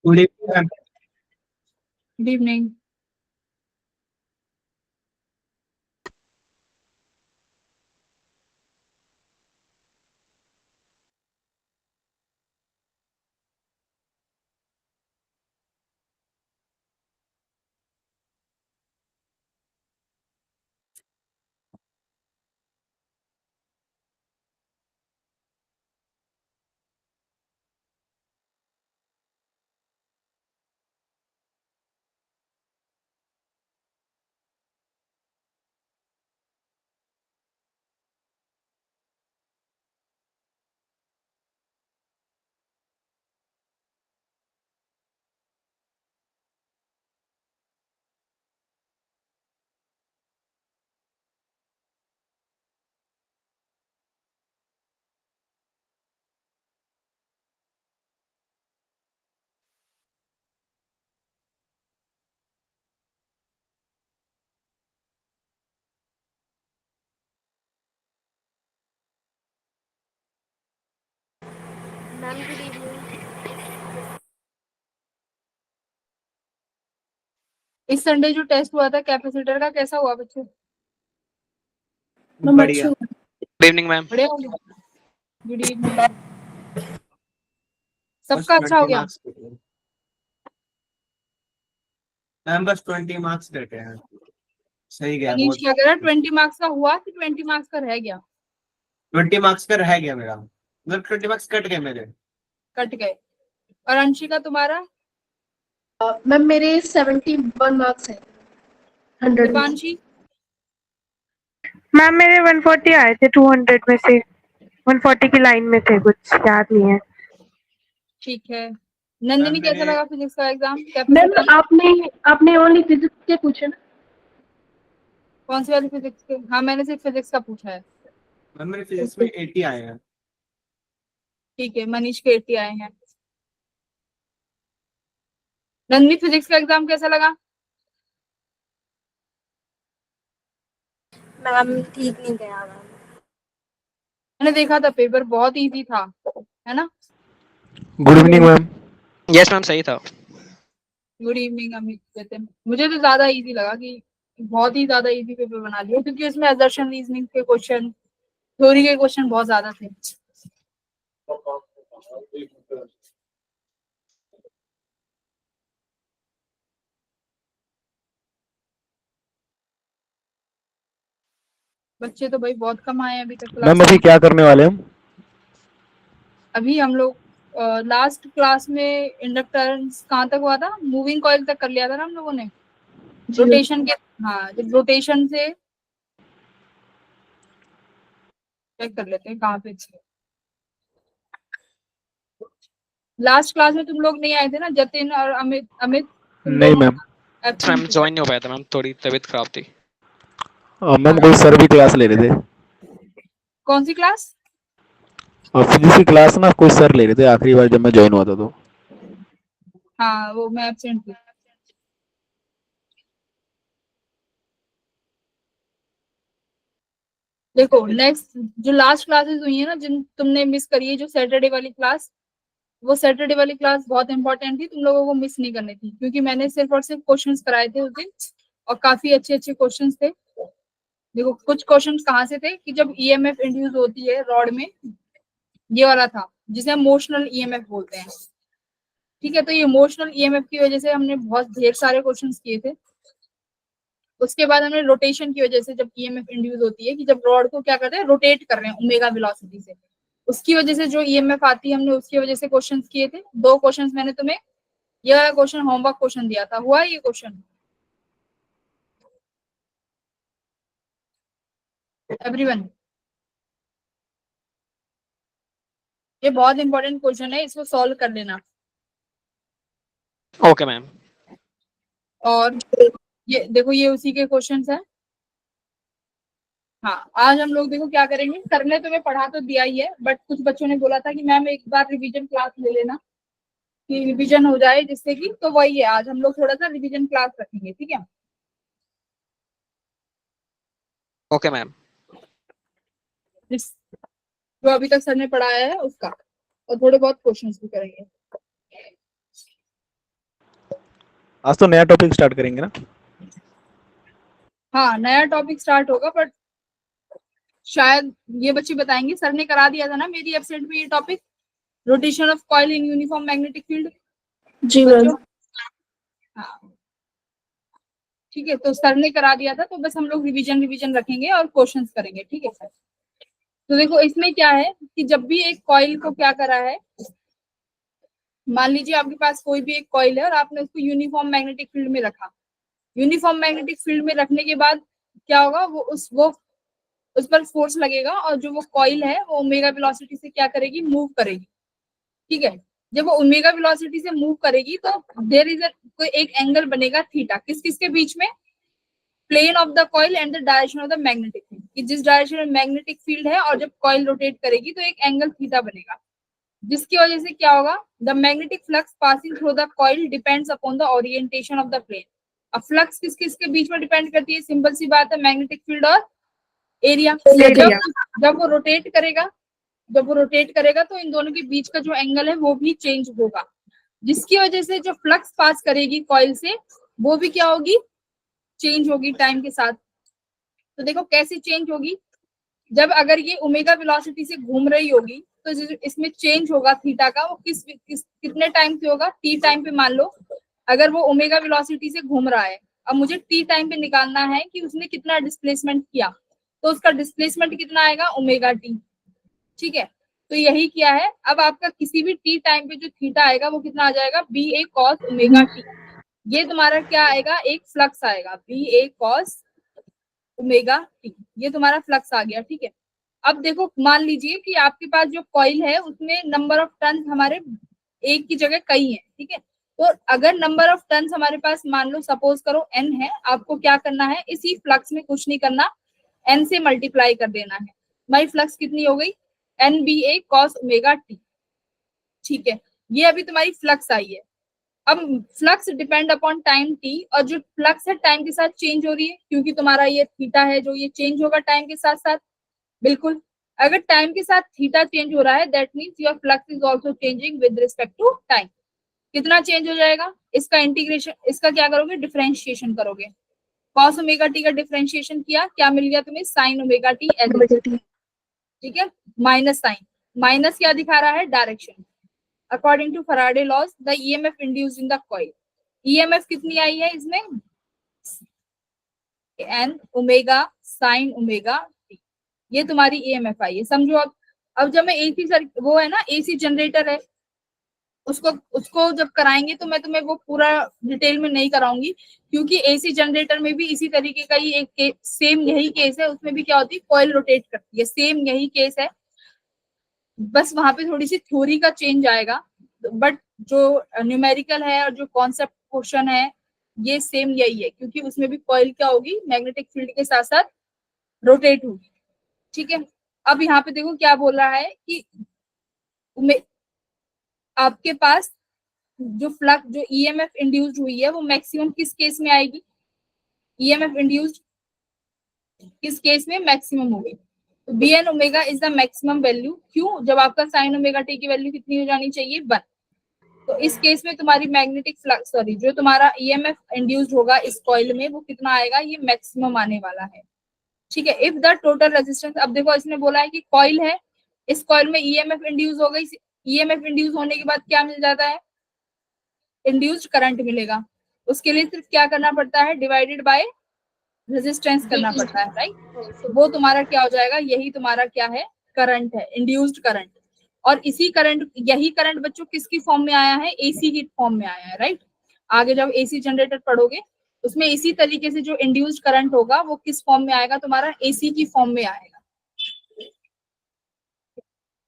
Good evening ma'am. Good evening. Ma'am good evening. इस Sunday जो test हुआ था कैपेसिटर का, कैसा हुआ बच्चे? बढ़िया। Good evening ma'am. बढ़िया हो गया। Good evening. बस सबका अच्छा हो 20 गया। मार्क्स देते हैं मैम, बस 20 मार्क्स देते हैं। सही गया मनीष बहुत। क्या कह रहा है, 20 मार्क्स का हुआ कि 20 मार्क्स का रह गया? 20 मार्क्स का रह गया मेरा, मतलब 20 मार्क्स कट गए मेरे। कट गए। और अंशिका तुम्हारा? मैम मेरे 71 मार्क्स हैं 100 में। दीपांशी? मैम मेरे 140 आए थे 200 में से। 140 की लाइन में थे, कुछ याद नहीं है। ठीक है। नंदिनी, मैम कैसा मेरे लगा फिजिक्स का एग्जाम मैम कैपेसिटर? आपने ओनली फिजिक्स के पूछे ना? कौन सी वाली फिजिक्स के? हाँ, मैंने सिर्फ फिजिक्स का पूछा है। मैम मेरे फिजिक्स में 80 आए हैं। ठीक है, मनीष के 80 आए हैं। नंदिनी, फिजिक्स का एग्जाम कैसा लगा? मैम ठीक नहीं गया मैम। मैंने देखा था, पेपर बहुत इजी था, है ना? Good evening ma'am. Yes ma'am, सही था। Good evening Amit. कहते हैं मुझे तो ज्यादा इजी लगा, कि बहुत ही ज्यादा इजी पेपर बना दिया, क्योंकि उसमें असर्शन रीजनिंग के क्वेश्चन, थ्योरी के क्वेश्चन बहुत ज्यादा थे। बच्चे तो भाई बहुत कम आए हैं अभी तक मैम क्लास अभी में। क्या करने वाले हम? अभी हम लोग लास्ट क्लास में इंडक्टेंस कहाँ तक हुआ था, मूविंग कॉइल तक कर लिया था ना हम लोगों ने। रोटेशन के, हाँ, जब रोटेशन से चेक कर लेते हैं कहाँ पे। लास्ट क्लास में तुम लोग नहीं आए थे ना, जतिन और अमित अमित तुम नहीं दोनों मैम। मैम एब्सेंट थे। ज्वाइन नहीं हो पाया था मैम, थोड़ी तबीयत खराब थी। मैम कोई सर भी क्लास ले रहे थे। कौन सी क्लास? फिजिक्स की क्लास ना कोई सर ले रहे थे आखिरी बार जब मैं ज्वाइन हुआ था तो। हाँ, वो मैं एब्सेंट थी। देखो, नेक्स्ट जो लास्ट क्लासेस हुई है ना, जिन तुमने मिस करी है, जो सैटरडे वाली क्लास, वो सैटरडे वाली क्लास बहुत इंपॉर्टेंट थी, तुम लोगों को मिस नहीं करनी थी, क्योंकि मैंने सिर्फ और सिर्फ क्वेश्चंस कराए थे उस दिन, और काफी अच्छे अच्छे क्वेश्चंस थे। देखो, कुछ क्वेश्चंस कहाँ से थे, कि जब ईएमएफ इंड्यूस होती है रॉड में, ये वाला था जिसे हम मोशनल ईएमएफ बोलते हैं। ठीक है, तो ये इमोशनल ईएमएफ की वजह से हमने बहुत ढेर सारे क्वेश्चंस किए थे। उसके बाद हमने रोटेशन की वजह से, जब ईएमएफ इंड्यूस होती है, कि जब रॉड को क्या करते हैं, रोटेट कर रहे हैं ओमेगा वेलोसिटी से, उसकी वजह से जो ईएमएफ आती है, हमने उसकी वजह से क्वेश्चंस किए थे। दो क्वेश्चंस मैंने तुम्हें, ये वाला क्वेश्चन होमवर्क क्वेश्चन दिया था, हुआ ये क्वेश्चन एवरीवन? ये बहुत इंपॉर्टेंट क्वेश्चन है, इसको सॉल्व कर लेना। Okay ma'am. और ये देखो, ये उसी के क्वेश्चंस हैं। हाँ, आज हम लोग देखो क्या करेंगे, करने तुम्हें पढ़ा तो दिया ही है, बट कुछ बच्चों ने बोला था कि मैम एक बार रिवीजन क्लास ले लेना, कि रिवीजन हो जाए जिससे कि, तो वही है, आज हम लोग थोड़ा सा रिवीजन क्लास रखेंगे, ठीक है? Okay ma'am. जिस जो अभी तक सर ने पढ़ाया है उसका, और थोड़े बहुत क्वेश्चंस भी करेंगे। आज तो नया टॉपिक स्टार्ट करेंगे ना? हाँ, नया टॉपिक स्टार्ट होगा, बट शायद ये बच्चे बताएंगे। सर ने करा दिया था ना मेरी वेबसाइट पे ये topic, rotation of coil in uniform magnetic field. जी मैम। हाँ ठीक है, तो सर ने करा दिया था, तो बस हम लोग रिवीजन रखेंगे और क्वेश्चंस करेंगे। ठीक है सर। तो देखो इसमें क्या है कि जब भी एक कॉइल को क्या करा है, मान लीजिए आपके पास कोई भी एक कॉइल है और आपने उसको यूनिफॉर्म मैग्नेटिक फील्ड में रखा। यूनिफॉर्म मैग्नेटिक फील्ड में रखने के बाद क्या होगा, वो उस पर फोर्स लगेगा और जो वो कॉइल है वो ओमेगा वेलोसिटी से क्या करेगी, मूव करेगी। ठीक है, जब वो ओमेगा वेलोसिटी से मूव करेगी तो देयर इज कोई एक एंगल बनेगा थीटा, किस किस के बीच में, plane of the coil and the direction of the magnetic field, कि जिस डायरेक्शन में मैग्नेटिक फील्ड है और जब कॉइल रोटेट करेगी तो एक एंगल थीटा बनेगा, जिसकी वजह से क्या होगा, the magnetic flux passing through the coil depends upon the orientation of the plane. अब फ्लक्स किस किस के बीच में डिपेंड करती है, सिंपल सी बात है, मैग्नेटिक फील्ड और एरिया। जब वो रोटेट करेगा तो इन दोनों के बीच का जो एंगल है वो भी चेंज होगा, जिसकी वजह से जो फ्लक्स पास करेगी कॉइल से वो भी क्या होगी, चेंज होगी टाइम के साथ। तो देखो कैसे चेंज होगी, जब अगर ये ओमेगा वेलोसिटी से घूम रही होगी तो इसमें चेंज होगा थीटा का, वो कितने टाइम पे होगा, टी टाइम पे। मान लो अगर वो ओमेगा वेलोसिटी से घूम रहा है, अब मुझे टी टाइम पे निकालना है कि उसने कितना डिस्प्लेसमेंट किया, तो उसका डिस्प्लेसमेंट कितना आएगा, ओमेगा टी। ठीक है, तो यही किया है। अब आपका किसी भी टी टाइम पे जो थीटा आएगा वो कितना आ जाएगा, बी ए कॉस ओमेगा टी। ये तुम्हारा क्या आएगा, एक फ्लक्स आएगा, बी ए कॉस ओमेगा टी, ये तुम्हारा फ्लक्स आ गया। ठीक है, अब देखो मान लीजिए कि आपके पास जो कॉइल है उसमें नंबर ऑफ टर्न हमारे एक की जगह कई है। ठीक है, तो अगर नंबर ऑफ टर्न हमारे पास मान लो सपोज करो n है, आपको क्या करना है, इसी फ्लक्स में कुछ नहीं करना, n से मल्टीप्लाई कर देना है। हमारी फ्लक्स कितनी हो गई, NBA cos ओमेगा टी। ठीक है, ये अभी तुम्हारी फ्लक्स आई है। अब flux depend upon time t, और जो फ्लक्स है टाइम के साथ चेंज हो रही है, क्योंकि तुम्हारा ये थीटा है जो ये चेंज होगा टाइम के साथ साथ। बिल्कुल, अगर टाइम के साथ थीटा चेंज हो रहा है that means your flux is also changing with respect to time. कितना चेंज हो जाएगा, इसका इंटीग्रेशन, इसका क्या करोगे, डिफरेंशिएशन करोगे। cos ओमेगा टी का डिफरेंशिएशन किया, क्या मिल गया तुम्हें, sin ओमेगा टी एज। ठीक है, माइनस साइन, माइनस क्या दिखा रहा है, direction. According to Faraday laws the EMF induced in the coil, EMF कितनी आई है इसमें, n omega sin omega T, ये तुम्हारी ईएमएफ आई है। समझो अब जब मैं एसी वो है ना, एसी जनरेटर है, उसको जब कराएंगे तो मैं तुम्हें वो पूरा डिटेल में नहीं कराऊंगी, क्योंकि एसी जनरेटर में भी इसी तरीके का ही एक सेम यही केस है, उसमें भी क्या होती है, कॉइल रोटेट करती है, सेम यही केस है, बस वहां पे थोड़ी सी थ्योरी का चेंज आएगा, बट जो न्यूमेरिकल है और जो कॉन्सेप्ट क्वेश्चन है ये सेम यही है, क्योंकि उसमें भी कॉइल क्या होगी, मैग्नेटिक फील्ड के साथ साथ रोटेट होगी। ठीक है, अब यहाँ पे देखो क्या बोल रहा है कि आपके पास जो फ्लक्स, जो ईएमएफ इंड्यूस्ड हुई है वो मैक्सिमम किस केस में आएगी, ईएमएफ इंड्यूस्ड किस केस में मैक्सिमम होगी, तो B N omega is the maximum value. क्यों, जब आपका साइन ओमेगा टी की वैल्यू कितनी हो जानी चाहिए, 1। तो इस केस में तुम्हारी मैग्नेटिक फ्लक्स, सॉरी, जो तुम्हारा ईएमएफ इंड्यूस्ड होगा इस कॉइल में वो कितना आएगा, ये मैक्सिमम आने वाला है। ठीक है, इफ द टोटल रेजिस्टेंस, अब देखो इसने बोला है कि कॉइल है, इस कॉइल में ईएमएफ इंड्यूस हो गई, ईएमएफ इंड्यूस होने के बाद क्या मिल जाता है, इंड्यूस्ड करंट मिलेगा। उसके लिए सिर्फ क्या करना पड़ता है, डिवाइडेड बाय रेजिस्टेंस करना पड़ता है, राइट। वो तुम्हारा क्या हो जाएगा, यही तुम्हारा क्या है, करंट है, इंड्यूस्ड करंट। और इसी करंट, यही करंट बच्चों किसकी फॉर्म में आया है, एसी की फॉर्म में आया है, राइट। आगे जब एसी जनरेटर पढ़ोगे उसमें इसी तरीके से जो इंड्यूस्ड करंट होगा वो किस फॉर्म में आएगा, तुम्हारा एसी की फॉर्म में आएगा।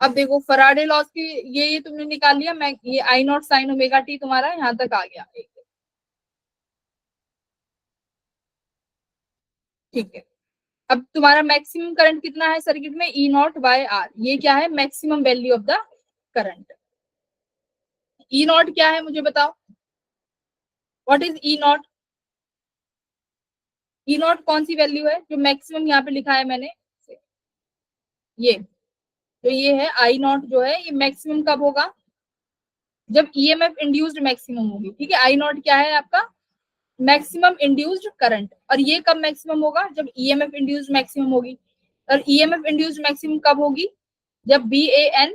अब देखो फैराडे लॉज की ये तुमने निकाल लिया, मैं ये आई नॉट साइन ओमेगा टी तुम्हारा यहाँ तक आ गया। ठीक है, अब तुम्हारा मैक्सिमम करंट कितना है सर्किट में, ई नॉट बाय आर, ये क्या है, maximum value of the current. E not क्या है मुझे बताओ, what is E not, E not कौन सी वैल्यू है, जो मैक्सिमम यहाँ पे लिखा है मैंने, ये तो ये है आई नॉट, जो है ये मैक्सिमम कब होगा, जब ईएमएफ इंड्यूस्ड मैक्सिमम होगी। ठीक है, आई नॉट क्या है आपका, मैक्सिमम इंड्यूस्ड करंट। और ये कब मैक्सिमम होगा? जब ईएमएफ इंड्यूस्ड मैक्सिमम होगी। और ईएमएफ इंड्यूस्ड मैक्सिमम कब होगी? जब BAN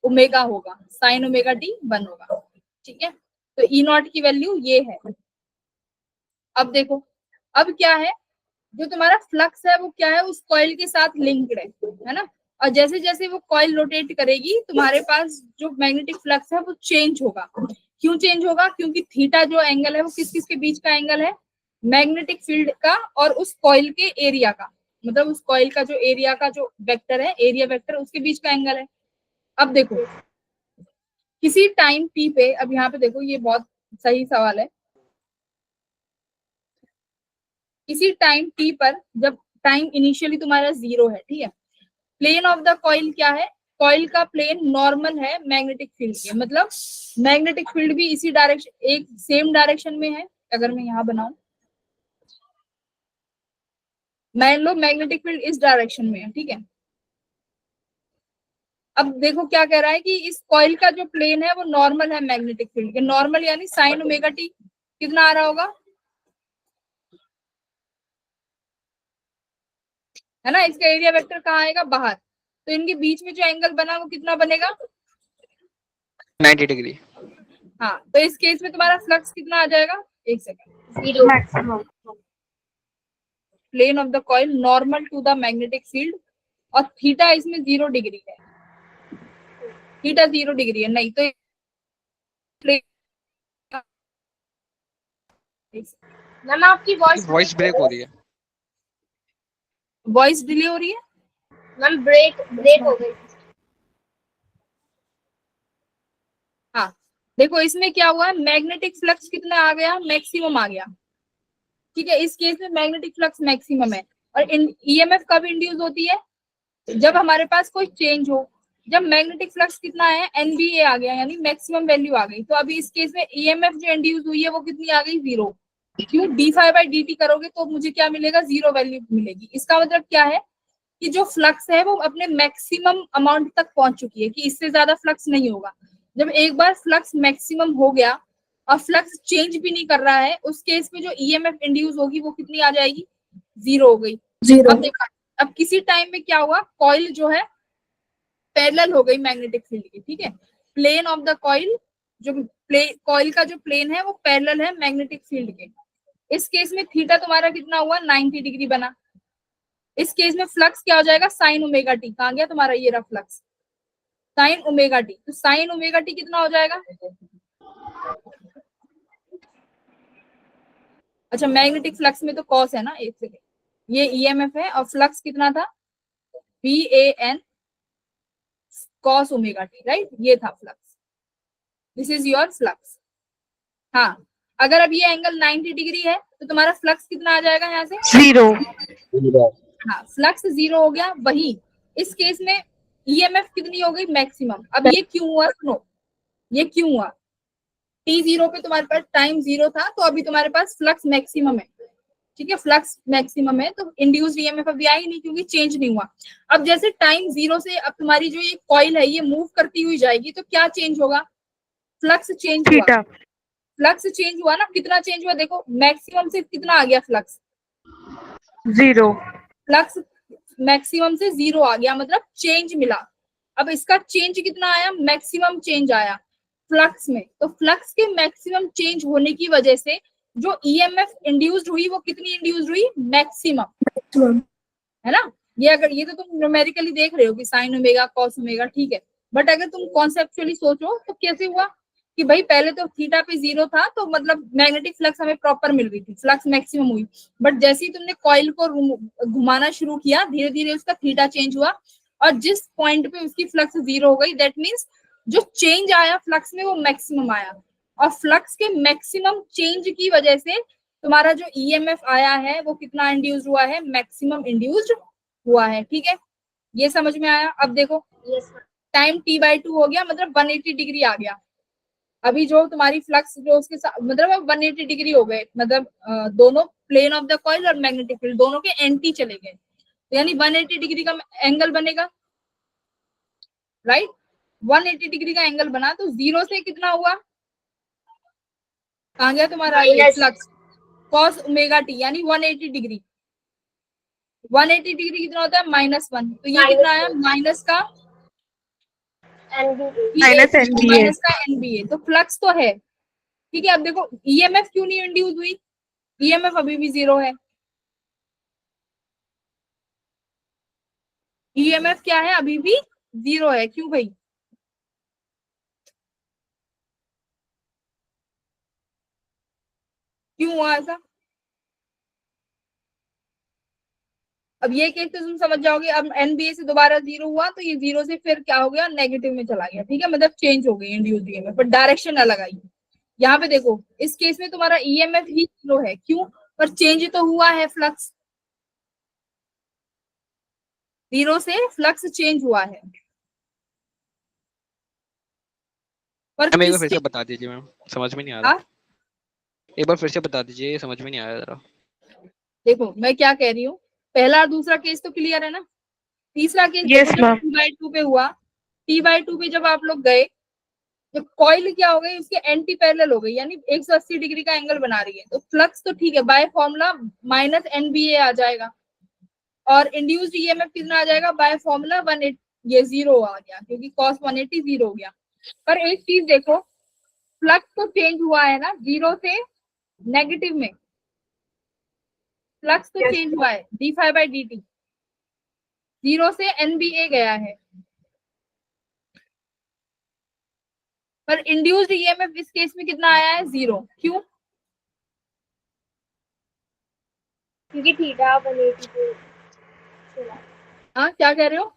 ओमेगा होगा, साइन ओमेगा टी 1 होगा। ठीक है, तो ई नॉट की वैल्यू ये है। अब देखो, अब क्या है, जो तुम्हारा फ्लक्स है वो क्या है, उस कॉइल के साथ लिंक्ड है ना। और जैसे जैसे वो कॉइल रोटेट करेगी, तुम्हारे पास जो मैग्नेटिक फ्लक्स है वो चेंज होगा। क्यों चेंज होगा? क्योंकि थीटा जो एंगल है वो किस किस के बीच का एंगल है? मैग्नेटिक फील्ड का और उस कॉइल के एरिया का, मतलब उस कॉइल का जो एरिया का जो वेक्टर है, एरिया वेक्टर, उसके बीच का एंगल है। अब देखो, किसी टाइम टी पे, अब यहाँ पे देखो, ये बहुत सही सवाल है। किसी टाइम टी पर, जब टाइम इनिशियली तुम्हारा 0 है, ठीक है, प्लेन ऑफ द कॉइल क्या है? कॉइल का प्लेन नॉर्मल है मैग्नेटिक फील्ड के, मतलब मैग्नेटिक फील्ड भी इसी डायरेक्शन, एक सेम डायरेक्शन में है। अगर मैं यहाँ बनाऊं, मान लो मैग्नेटिक फील्ड इस डायरेक्शन में है, ठीक है। अब देखो क्या कह रहा है कि इस कॉइल का जो प्लेन है वो नॉर्मल है मैग्नेटिक फील्ड के। नॉर्मल यानी साइन ओमेगा टी कितना आ रहा होगा, है ना। इसका एरिया वेक्टर कहाँ आएगा? बाहर। तो इनके बीच में जो एंगल बना वो कितना बनेगा? 90 डिग्री। हाँ, तो इस केस में तुम्हारा फ्लक्स कितना आ जाएगा? एक second. Maximum. Plane of the coil normal to the magnetic field, और थीटा इसमें 0 डिग्री है। थीटा 0 डिग्री है, नहीं तो मैम आपकी वॉइस ब्रेक हो रही है। वॉइस डिले हो रही है। मैम ब्रेक हो गई। हाँ, देखो इसमें क्या हुआ, मैग्नेटिक फ्लक्स कितना आ गया? मैक्सिमम आ गया। ठीक है, इस केस में मैग्नेटिक फ्लक्स मैक्सिमम है। और ईएमएफ कब इंड्यूस होती है? जब हमारे पास कोई चेंज हो। जब मैग्नेटिक फ्लक्स कितना है? NBA आ गया, यानी मैक्सिमम वैल्यू आ गई। तो अभी इस केस में ईएमएफ जो इंड्यूस हुई है वो कितनी आ गई? 0। क्यों? d∅dt करोगे तो मुझे क्या मिलेगा? 0 वैल्यू मिलेगी। इसका मतलब क्या है कि जो फ्लक्स है वो अपने मैक्सिमम अमाउंट तक पहुंच चुकी है, कि इससे ज्यादा फ्लक्स नहीं होगा। जब एक बार फ्लक्स मैक्सिमम हो गया और फ्लक्स चेंज भी नहीं कर रहा है, उस केस में जो ईएमएफ इंड्यूस होगी वो कितनी आ जाएगी? 0 हो गई। 0। अब देखा, अब किसी टाइम में क्या हुआ, कॉइल जो है पैरेलल हो गई मैग्नेटिक फील्ड की। ठीक है, प्लेन ऑफ द कॉइल, जो कॉइल का जो प्लेन है वो पैरेलल है मैग्नेटिक फील्ड के। इस केस में थीटा तुम्हारा कितना हुआ? 90 डिग्री बना। इस केस में फ्लक्स क्या हो जाएगा? Sign omega T. कहाँ गया तुम्हारा ये रहा फ्लक्स? Sign omega T. तो साइन ओमेगा टी कितना हो जाएगा? अच्छा, मैग्नेटिक फ्लक्स में तो कॉस है ना, एक सेकेंड, ये ईएमएफ है और फ्लक्स कितना था? BAN cos omega T, right. ये था flux, this is your flux. हाँ, अगर अब ये एंगल 90 डिग्री है तो तुम्हारा फ्लक्स कितना आ जाएगा यहाँ से? 0। हाँ, फ्लक्स 0 हो गया। वही इस केस में ईएमएफ कितनी हो गई? मैक्सिमम। अब ये क्यों हुआ? सुनो, ये क्यों हुआ? T0 पे तुम्हारे पास टाइम 0 था, तो अभी तुम्हारे पास फ्लक्स मैक्सिमम है। ठीक है, फ्लक्स मैक्सिमम है, तो इंड्यूस्ड ईएमएफ अभी आई नहीं क्योंकि चेंज नहीं हुआ। अब जैसे टाइम 0 से अब तुम्हारी जो ये कॉइल है ये मूव करती हुई जाएगी, तो क्या चेंज होगा? फ्लक्स चेंज हुआ। थीटा। फ्लक्स चेंज हुआ ना, कितना चेंज हुआ? देखो, मैक्सिमम से कितना आ गया फ्लक्स? 0। फ्लक्स मैक्सिमम से 0 आ गया, मतलब चेंज मिला। अब इसका चेंज कितना आया? मैक्सिमम चेंज आया फ्लक्स में। तो फ्लक्स के मैक्सिमम चेंज होने की वजह से जो ईएमएफ इंड्यूस्ड हुई वो कितनी इंड्यूस्ड हुई? मैक्सिमम, है ना। ये अगर ये तो तुम न्यूमेरिकली देख रहे हो कि साइन ओमेगा कॉस ओमेगा, ठीक है, बट अगर तुम कॉन्सेप्चुअली सोचो तो कैसे हुआ कि भाई पहले तो थीटा पे 0 था, तो मतलब मैग्नेटिक फ्लक्स हमें प्रॉपर मिल रही थी, फ्लक्स मैक्सिमम हुई। बट जैसे ही तुमने कॉइल को घुमाना शुरू किया, धीरे धीरे उसका थीटा चेंज हुआ, और जिस पॉइंट पे उसकी फ्लक्स 0 हो गई, दैट मीन्स जो चेंज आया फ्लक्स में वो मैक्सिमम आया। और फ्लक्स के मैक्सिमम चेंज की वजह से तुम्हारा जो ईएमएफ आया है वो कितना इंड्यूस्ड हुआ है? मैक्सिमम इंड्यूस्ड हुआ है। ठीक है, ये समझ में आया। अब देखो, टाइम T/2 हो गया, मतलब 180 डिग्री आ गया। अभी जो तुम्हारी फ्लक्स जो उसके साथ, मतलब 180 डिग्री हो गए, मतलब दोनों प्लेन ऑफ द कॉइल और मैग्नेटिक फील्ड दोनों के एंटी चले गए, तो यानी 180 डिग्री का एंगल बनेगा, राइट। 180 डिग्री का एंगल बना, तो 0 से कितना हुआ? कहाँ गया तुम्हारा ये फ्लक्स? कॉस ओमेगा टी यानी 180 डिग्री। 180 डिग्री कितना होता है? -1। तो ये कितना आया? माइनस का माइनस NBA। माइनस का NBA। तो फ्लक्स तो है, ठीक है। अब देखो ईएमएफ क्यों नहीं इंड्यूस हुई? ईएमएफ अभी भी 0 है। ईएमएफ क्या है? अभी भी 0 है। क्यों भाई? क्यों हुआ ऐसा? अब ये केस तो तुम समझ जाओगे। अब एनबीए से दोबारा 0 हुआ तो ये 0 से फिर क्या हो गया? नेगेटिव में चला गया, ठीक है। मतलब चेंज हो गई इंड्यूस ईएमएफ, पर डायरेक्शन अलग आई। यहाँ पे देखो इस केस में तुम्हारा ईएमएफ ही 0 है। क्यों? पर चेंज तो हुआ है, फ्लक्स 0 से फ्लक्स चेंज हुआ है। पर मैम एक बार फिर किसके? से बता दीजिए मैम, समझ में नहीं आ रहा। हाँ? एक बार फिर से बता दीजिए, समझ में नहीं आया जरा। देखो मैं क्या कह रही हूँ, पहला और दूसरा केस तो क्लियर है ना। तीसरा केस Yes, देखो, जब ma'am. T/2 पे हुआ, T/2 पे जब आप लोग गए, जब कॉइल क्या हो गई? उसके एंटी पैरेलल हो गई, यानी 180 डिग्री का एंगल बना रही है। तो फ्लक्स तो ठीक है, बाय फॉर्मूला माइनस एनबीए आ जाएगा, और इंड्यूस्ड ईएमएफ कितना आ जाएगा? By formula 180। ये 0 आ गया क्योंकि cos 180 0 हो गया। पर एक चीज देखो, फ्लक्स तो चेंज हुआ है ना 0 से नेगेटिव में। फ्लक्स तो चेंज हुआ है, d∅dt 0 से एनबीए गया है। पर इंड्यूस्ड ईएमएफ इस केस में कितना आया है? 0। क्यों? क्योंकि थीटा 180 पे चला। हाँ क्या कह रहे हो?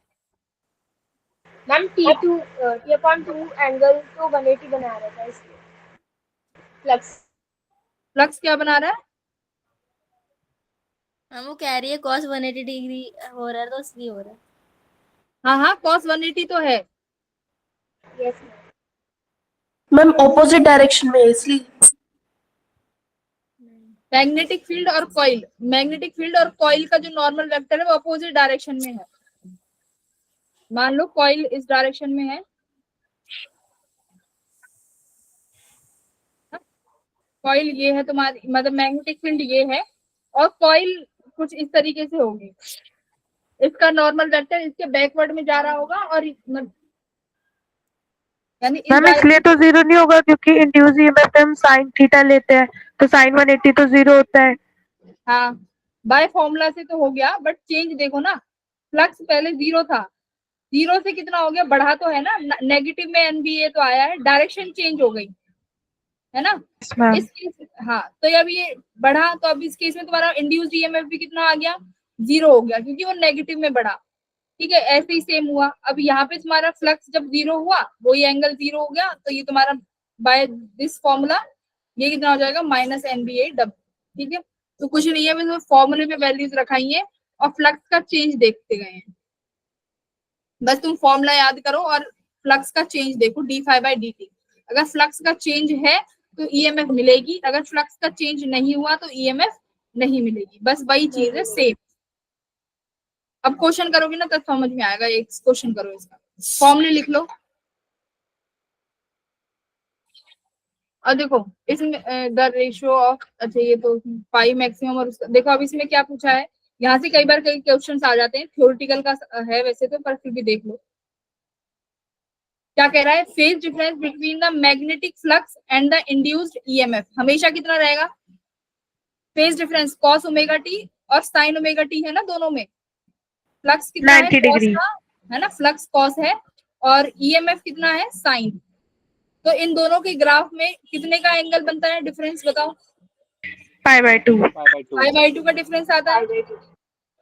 मैम T2 T/2 एंगल तो 180 बना रहा था इसलिए फ्लक्स। फ्लक्स क्या बना रहा है? हम वो कह रही है cos 180 डिग्री हो रहा है तो इसलिए हो रहा है। हाँ हाँ, cos 180 तो है। यस मैम ऑपोजिट डायरेक्शन में है इसलिए। मैग्नेटिक फील्ड और कॉइल, मैग्नेटिक फील्ड और कॉइल का जो नॉर्मल वेक्टर है वो अपोजिट डायरेक्शन में है। मान लो कॉइल इस डायरेक्शन में है, कॉइल ये है तुम्हारी, मतलब मैग्नेटिक फील्ड ये है, और कॉइल कुछ इस तरीके से होगी। इसका नॉर्मल वेक्टर इसके बैकवर्ड में जा रहा होगा, और यानी इस मैम इसलिए तो 0 नहीं होगा क्योंकि इंड्यूस ईएमएफ हम साइन थीटा लेते हैं, तो साइन 180 तो 0 होता है। हाँ, बाय फॉर्मूला से तो हो गया, बट चेंज देखो ना, फ्लक्स पहले 0 था, 0 से कितना हो गया? बढ़ा तो है ना, नेगेटिव में एनबीए तो आया है, डायरेक्शन चेंज हो गई है ना। इस केस, हाँ, तो अब ये बढ़ा, तो अब इस केस में तुम्हारा इंड्यूस्ड ईएमएफ भी कितना आ गया? 0 हो गया, क्योंकि वो नेगेटिव में बढ़ा, ठीक है। ऐसे ही सेम हुआ। अब यहाँ पे तुम्हारा फ्लक्स जब 0 हुआ, वो ये एंगल 0 हो गया, तो ये तुम्हारा बाय दिस फॉर्मूला ये कितना हो जाएगा? माइनस एनबीए डब्ल्यू, ठीक है। तो कुछ नहीं है, बस फॉर्मूले में वैल्यूज रखाई है और फ्लक्स का चेंज देखते गए हैं। बस तुम फॉर्मूला याद करो और फ्लक्स का चेंज देखो, d∅dt। अगर फ्लक्स का चेंज है तो ईएमएफ मिलेगी, अगर फ्लक्स का चेंज नहीं हुआ तो ईएमएफ नहीं मिलेगी। बस वही चीज है, सेम। अब क्वेश्चन करोगे ना तब समझ में आएगा। एक क्वेश्चन करो, इसका फॉर्मूले लिख लो। और देखो इसमें द रेशियो ऑफ, अच्छा ये तो पाई मैक्सिमम, और उसका देखो अब इसमें क्या पूछा है। यहाँ से कई बार कई क्वेश्चंस आ जाते हैं, थ्योरेटिकल का है वैसे तो, पर फिर भी देख लो क्या कह रहा है। Phase difference between the magnetic flux and the induced EMF हमेशा कितना रहेगा? Phase difference cos omega T और sin ओमेगा टी है ना, दोनों में फ्लक्स कितना है? 90 cos डिग्री का है ना, फ्लक्स cos है, और ईएमएफ कितना है? sin। तो इन दोनों के ग्राफ में कितने का एंगल बनता है? डिफरेंस बताओ। π/2। π/2 का डिफरेंस आता है।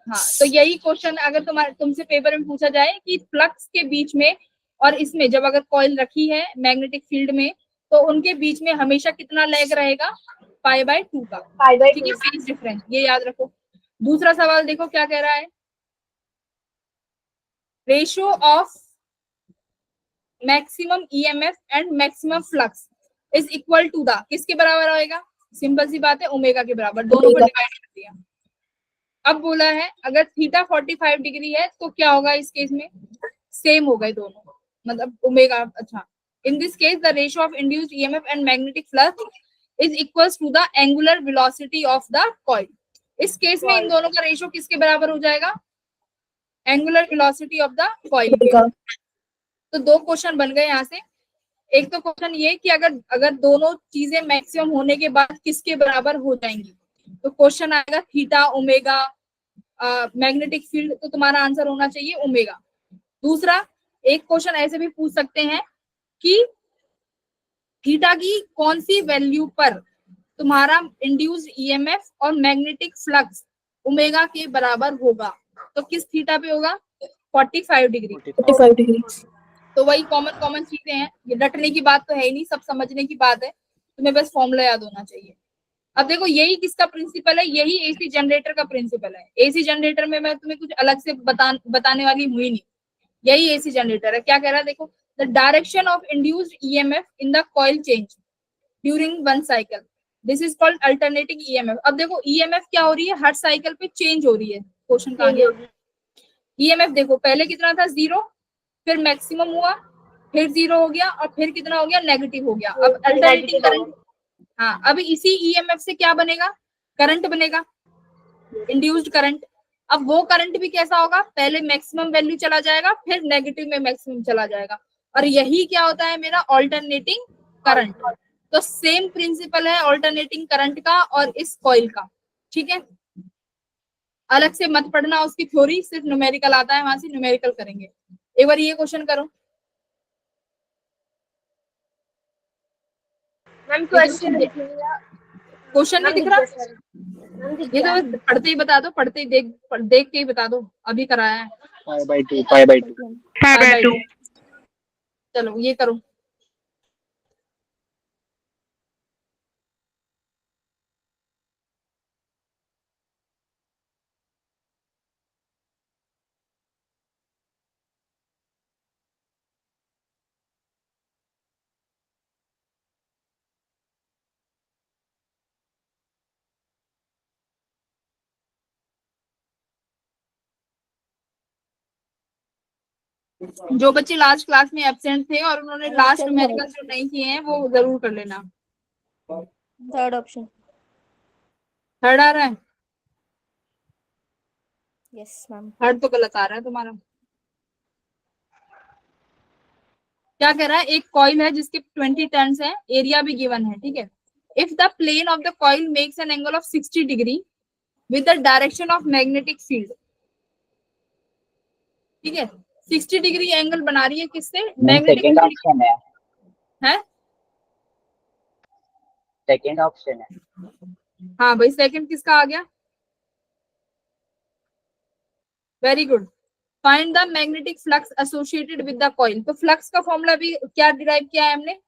हाँ, तो यही क्वेश्चन अगर तुमसे पेपर में पूछा जाए कि फ्लक्स के बीच में और इसमें जब अगर कॉइल रखी है मैग्नेटिक फील्ड में, तो उनके बीच में हमेशा कितना लैग रहेगा? π/2 का, ठीक है, फेज डिफरेंस, ये याद रखो। दूसरा सवाल देखो क्या कह रहा है। Ratio of maximum EMF and maximum flux is equal to the, किसके बराबर होएगा? सिंपल सी बात है, ओमेगा के बराबर। दोनों को डिवाइड कर दिया। अब बोला है अगर थीटा 45 डिग्री है तो क्या होगा इस केस में? सेम हो गए दोनों, मतलब ओमेगा। अच्छा, in this case the ratio of induced EMF and magnetic flux is equals to the angular velocity of the coil. इस केस में इन दोनों का रेशियो किसके बराबर हो जाएगा? Angular velocity of the coil. तो दो क्वेश्चन बन गए यहाँ से। एक तो क्वेश्चन ये कि अगर दोनों चीजें मैक्सिमम होने के बाद किसके बराबर हो जाएंगी, तो क्वेश्चन आएगा थीटा ओमेगा मैग्नेटिक फील्ड, तो तुम्हारा आंसर होना चाहिए ओमेगा। दूसरा एक क्वेश्चन ऐसे भी पूछ सकते हैं कि थीटा की कौन सी वैल्यू पर तुम्हारा इंड्यूस्ड ईएमएफ और मैग्नेटिक फ्लक्स ओमेगा के बराबर होगा, तो किस थीटा पे होगा? 45 डिग्री। 45 डिग्री। तो वही कॉमन चीजें हैं, ये रटने की बात तो है ही नहीं, सब समझने की बात है, तुम्हें बस फॉर्मूला याद होना चाहिए। अब देखो यही किसका प्रिंसिपल है? यही एसी जनरेटर का प्रिंसिपल है। एसी जनरेटर में मैं तुम्हें कुछ अलग से बताने वाली हुई नहीं, यही एसी जनरेटर है। क्या कह रहा है देखो, the direction of induced EMF in the coil change during one cycle, this is called alternating EMF. अब देखो ईएमएफ क्या हो रही है? हर साइकिल पे चेंज हो रही है। क्वेश्चन कहां गया? ईएमएफ देखो पहले कितना था? 0, फिर मैक्सिमम हुआ, फिर 0 हो गया, और फिर कितना हो गया? नेगेटिव हो गया। अब अल्टरनेटिंग करंट, हाँ, अब इसी ईएमएफ से क्या बनेगा? करंट बनेगा, इंड्यूस्ड करंट। अब वो करंट भी कैसा होगा? पहले मैक्सिमम वैल्यू चला जाएगा, फिर नेगेटिव में मैक्सिमम चला जाएगा, और यही क्या होता है मेरा? Alternating current. तो सेम प्रिंसिपल है ऑल्टरनेटिंग करंट का और इस कॉइल का, ठीक है? अलग से मत पढ़ना उसकी थ्योरी, सिर्फ न्यूमेरिकल आता है, वहां से न्यूमेरिकल करेंगे। एक बार ये क्वेश्चन करो। मैम क्वेश्चन नहीं दिख रहा? ये तो पढ़ते ही बता दो, पढ़ते ही देख के ही बता दो, अभी कराया है। pi/2 चलो ये करो। जो बच्चे लास्ट क्लास में एब्सेंट थे और उन्होंने लास्ट न्यूमेरिकल जो नहीं किए हैं वो जरूर कर लेना। Third option. थर्ड आ रहा है? Yes ma'am. थर्ड तो गलत आ रहा है तुम्हारा। क्या कह रहा है? एक कॉइल है जिसके 20 टर्न्स है, एरिया भी गिवन है, ठीक है? If the plane of the coil makes an angle of 60 degree with the direction of magnetic field, ठीक है? 60 डिग्री एंगल बना रही है किससे? मैग्नेटिक सेकंड ऑप्शन है। सेकंड ऑप्शन है। हाँ भाई, सेकंड किसका आ गया? Very good. Find the magnetic flux associated with the coil. तो फ्लक्स का फॉर्मूला भी क्या डिराइव किया है हमने?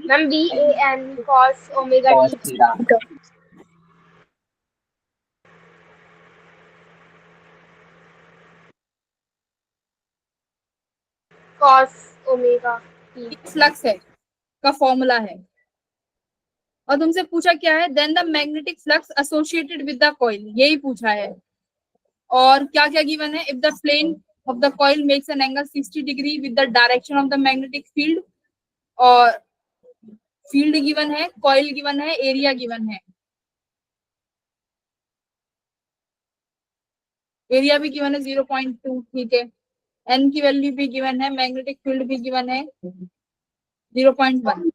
Ma'am VAN cos omega t cos omega t flux है का फॉर्मूला है। और तुमसे पूछा क्या है? Then the magnetic flux associated with the coil, यही पूछा है। और क्या क्या गिवन है? If the plane of the coil makes an angle 60 degree with the direction of the magnetic field, और फील्ड गिवन है, कॉइल गिवन है, एरिया गिवन है। एरिया भी गिवन है 0.2, ठीक है? एन की वैल्यू भी गिवन है, मैग्नेटिक फील्ड भी गिवन है 0.1,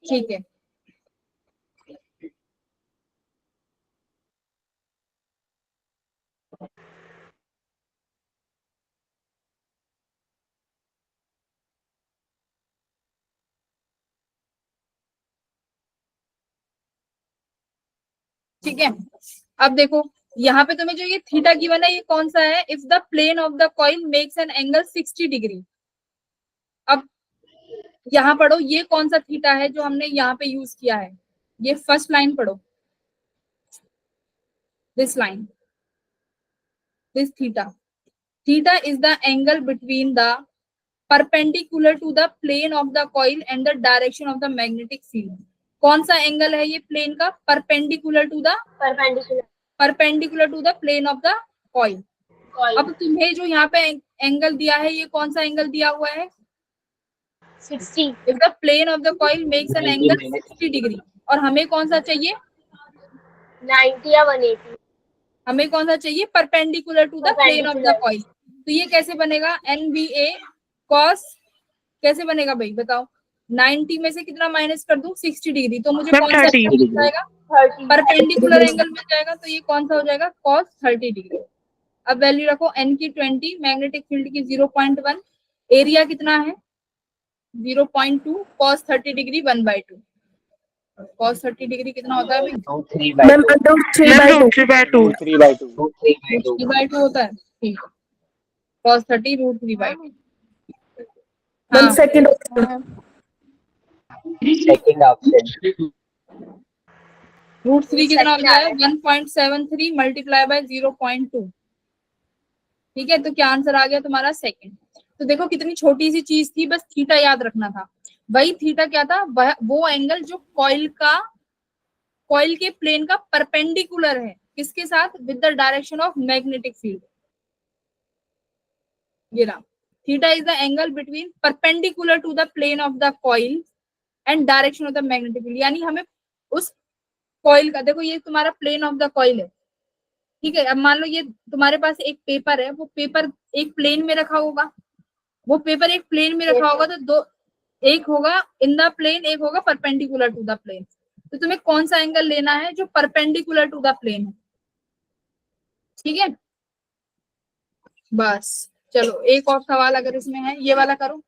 ठीक है? ठीक है, अब देखो यहाँ पे तुम्हें जो ये थीटा गिवन है ये कौन सा है? If the plane of the coil makes an angle 60 degree. अब यहाँ पढ़ो, ये कौन सा थीटा है जो हमने यहाँ पे यूज किया है? ये फर्स्ट लाइन पढ़ो, this line, this theta. Theta is the angle between the perpendicular to the plane of the coil and the direction of the magnetic field. कौन सा एंगल है ये प्लेन का? Perpendicular to the plane of the coil. अब तुम्हें जो यहाँ पे एंगल दिया है ये कौन सा एंगल दिया हुआ है? 60. If the plane of the coil makes an 90 angle minus 60 degree, और हमें कौन सा चाहिए, 90 या 180. हमें कौन सा चाहिए, perpendicular to the plane of the Perpendicular. Coil. तो ये कैसे बनेगा, NBA cos, कैसे बनेगा भाई बताओ, 90 में से कितना माइनस कर दूं, 60 डिग्री, तो मुझे मैम कौन सा 30 मिल जाएगा, 30. परपेंडिकुलर एंगल मिल जाएगा, तो ये कौन सा हो जाएगा, cos 30 डिग्री। अब वैल्यू रखो, n की 20, मैग्नेटिक फील्ड की 0.1, एरिया कितना है 0.2, cos 30 डिग्री 1/2, cos 30 डिग्री कितना होता है भाई, 2 3 by ma'am 2. Under 3 ma'am by 2. Root 3 by 2 3 by 2. 2 3 by 2. 3/2 होता है, ठीक है, cos 30 √3/2। मैम हाँ सेकंड Second option. √3 कितना हो Second गया है, आ रहा 1.73 मल्टीप्लाई बाय 0.2, ठीक है, तो क्या आंसर आ गया तुम्हारा सेकंड। तो देखो कितनी छोटी सी चीज थी, बस थीटा याद रखना था। वही थीटा क्या था, वो एंगल जो कॉइल के प्लेन का परपेंडिकुलर है, किसके साथ, with the direction of magnetic field. ये रहा, theta is the angle between perpendicular to the plane of the coil and direction of the magnetic field. यानी हमें उस कॉइल का, देखो ये तुम्हारा प्लेन ऑफ द कॉइल है, ठीक है, अब मान लो ये तुम्हारे पास एक पेपर है, वो पेपर एक प्लेन में रखा होगा, वो पेपर एक प्लेन में रखा होगा, तो दो, एक होगा इन द प्लेन, एक होगा परपेंडिकुलर टू द प्लेन। तो तुम्हें कौन सा एंगल लेना है जो परपेंडिकुलर टू द प्लेन है, ठीक है। बस चलो एक और सवाल अगर इसमें है, ये वाला करो।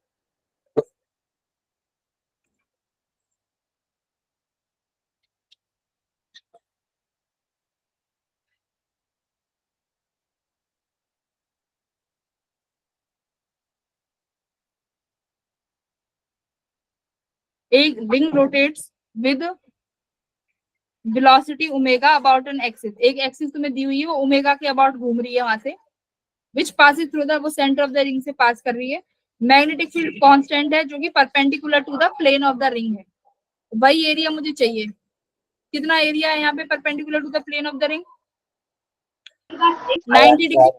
एक ring rotates with velocity omega about an axis, एक एक्सिस तुम्हें दी हुई है, वो ओमेगा के अबाउट घूम रही है वहां से, विच पासिस थ्रू द, वो सेंटर ऑफ द रिंग से पास कर रही है। मैग्नेटिक फील्ड कांस्टेंट है जो कि perpendicular to the plane of the ring है। वही एरिया मुझे चाहिए, कितना एरिया है यहाँ पे perpendicular to the plane of the ring, 90 degree.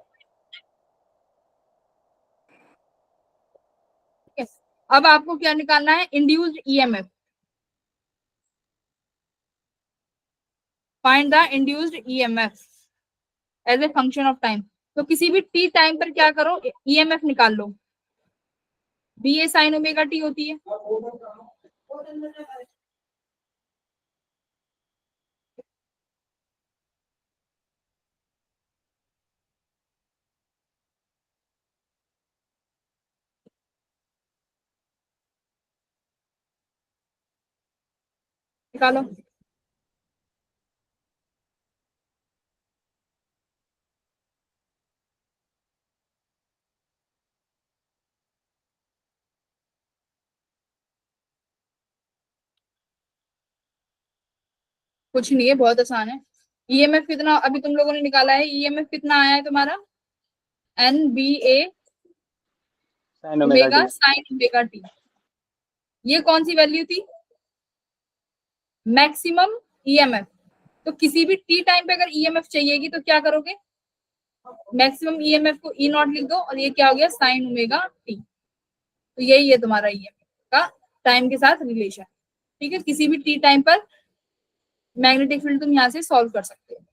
अब आपको क्या निकालना है, induced EMF, find the induced EMF as a function of time. तो किसी भी टी टाइम पर क्या करो, ईएमएफ निकाल लो, बी ए साइन ओमेगा टी होती है। निकालो, कुछ नहीं है, बहुत आसान है। ईएमएफ कितना अभी तुम लोगों ने निकाला है, ईएमएफ कितना आया है तुम्हारा, एन बी ए ओमेगा साइन ओमेगा टी। ये कौन सी वैल्यू थी, मैक्सिमम ईएमएफ। तो किसी भी टी टाइम पे अगर ईएमएफ चाहिएगी तो क्या करोगे, मैक्सिमम ईएमएफ को ई नॉट लिख दो, और ये क्या हो गया, साइन ओमेगा टी। तो यही है तुम्हारा ईएमएफ का टाइम के साथ रिलेशन, ठीक है। किसी भी टी टाइम पर मैग्नेटिक फील्ड तुम यहाँ से सॉल्व कर सकते हो।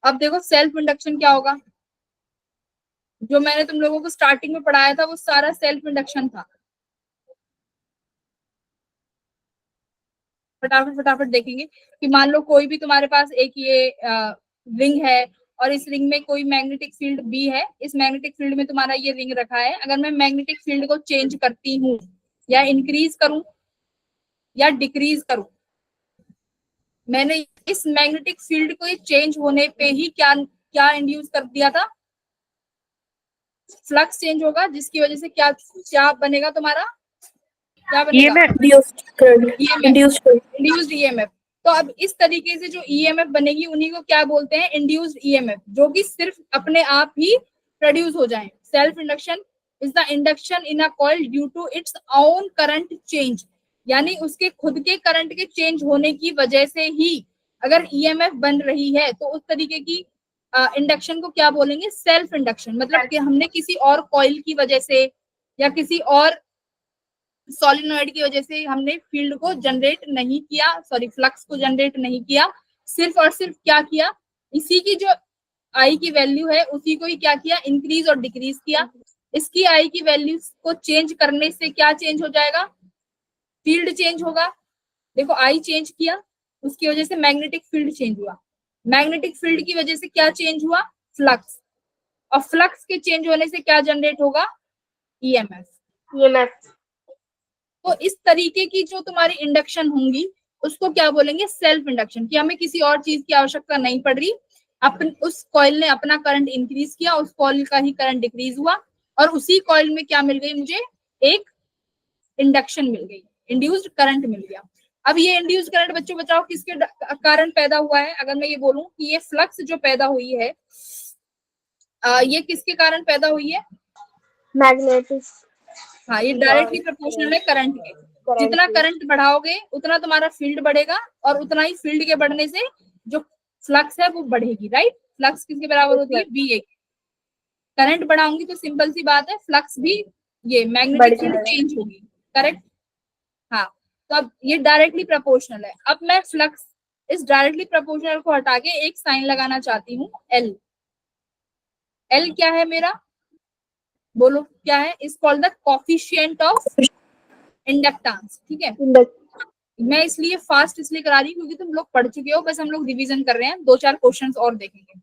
अब देखो सेल्फ इंडक्शन क्या होगा, जो मैंने तुम लोगों को स्टार्टिंग में पढ़ाया था वो सारा सेल्फ इंडक्शन था। फटाफट फटाफट देखेंगे कि मान लो कोई भी तुम्हारे पास एक ये रिंग है, और इस रिंग में कोई मैग्नेटिक फील्ड बी है, इस मैग्नेटिक फील्ड में तुम्हारा ये रिंग रखा है। अगर मैं मैग्नेटिक फील्ड को चेंज करती हूँ, या इंक्रीज करूं या डिक्रीज करूं, मैंने इस मैग्नेटिक फील्ड को चेंज होने पे ही क्या क्या इंड्यूस कर दिया था, फ्लक्स चेंज होगा, जिसकी वजह से क्या क्या बनेगा तुम्हारा, क्या बनेगा, इंड्यूस्ड ईएमएफ। तो अब इस तरीके से जो ईएमएफ बनेगी उन्हीं को क्या बोलते हैं, इंड्यूस्ड ईएमएफ, जो कि सिर्फ अपने आप ही प्रोड्यूस हो जाए। Self induction is the induction in a coil due to its own current change, यानी उसके खुद के करंट के चेंज होने की वजह से ही अगर ईएमएफ बन रही है, तो उस तरीके की इंडक्शन को क्या बोलेंगे, सेल्फ इंडक्शन। मतलब कि हमने किसी और कॉइल की वजह से या किसी और सोलिनॉइड की वजह से हमने फील्ड को जनरेट नहीं किया, सॉरी फ्लक्स को जनरेट नहीं किया, सिर्फ और सिर्फ क्या किया, इसी की जो आई की वैल्यू है उसी को ही क्या किया, इंक्रीज और डिक्रीज किया। इसकी आई की वैल्यू को चेंज करने से क्या चेंज हो जाएगा, फील्ड चेंज होगा। देखो आई चेंज किया, उसकी वजह से मैग्नेटिक फील्ड चेंज हुआ, मैग्नेटिक फील्ड की वजह से क्या चेंज हुआ, फ्लक्स, और फ्लक्स के चेंज होने से क्या जनरेट होगा, ईएमएफ। EMF। तो इस तरीके की जो तुम्हारी इंडक्शन होंगी उसको क्या बोलेंगे, सेल्फ इंडक्शन, कि हमें किसी और चीज की आवश्यकता नहीं पड़ रही, उस कॉइल ने अपना करंट इंक्रीज किया, उस कॉइल का ही करंट डिक्रीज हुआ, और उसी कॉइल में क्या मिल गई मुझे, एक इंडक्शन मिल गई, इंड्यूस्ड करंट मिल गया। अब ये इंड्यूस्ड करंट बच्चों बताओ किसके कारण पैदा हुआ है, अगर मैं ये बोलूं कि ये फ्लक्स जो पैदा हुई है ये किसके कारण पैदा हुई है, मैग्नेटिक। हाँ ये डायरेक्टली प्रोपोर्शनल है करंट के, जितना करंट बढ़ाओगे उतना तुम्हारा फील्ड बढ़ेगा, और उतना ही फील्ड के बढ़ने से जो फ्लक्स है वो बढ़ेगी, राइट। फ्लक्स किसके बराबर होती है, VA। करंट बढ़ाऊंगी तो सिंपल सी बात है फ्लक्स भी, ये मैग्नेटिक फील्ड चेंज होगी, करेक्ट। हाँ तो अब ये डायरेक्टली प्रोपोर्शनल है। अब मैं फ्लक्स, इस डायरेक्टली प्रोपोर्शनल को हटा के एक साइन लगाना चाहती हूँ, L। L क्या है मेरा, बोलो क्या है, is called the coefficient of inductance, ठीक है। मैं इसलिए फास्ट इसलिए करा रही हूँ क्योंकि तुम लोग पढ़ चुके हो, बस हम लोग रिवीजन कर रहे हैं, 2-4 क्वेश्चंस और देखेंगे।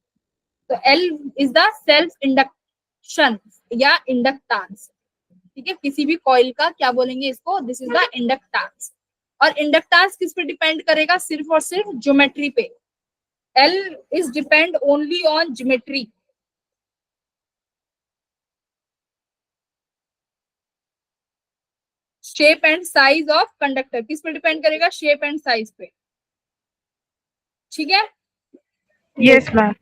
तो L is the self induction या इंडक्टेंस, ठीक है, किसी भी कॉइल का क्या बोलेंगे इसको, दिस इज द इंडक्टेंस। और इंडक्टेंस किस पे डिपेंड करेगा, सिर्फ और सिर्फ ज्योमेट्री पे। L is depend only on geometry. Shape and size of conductor किस पे डिपेंड करेगा, शेप एंड साइज पे, ठीक है। Yes ma'am.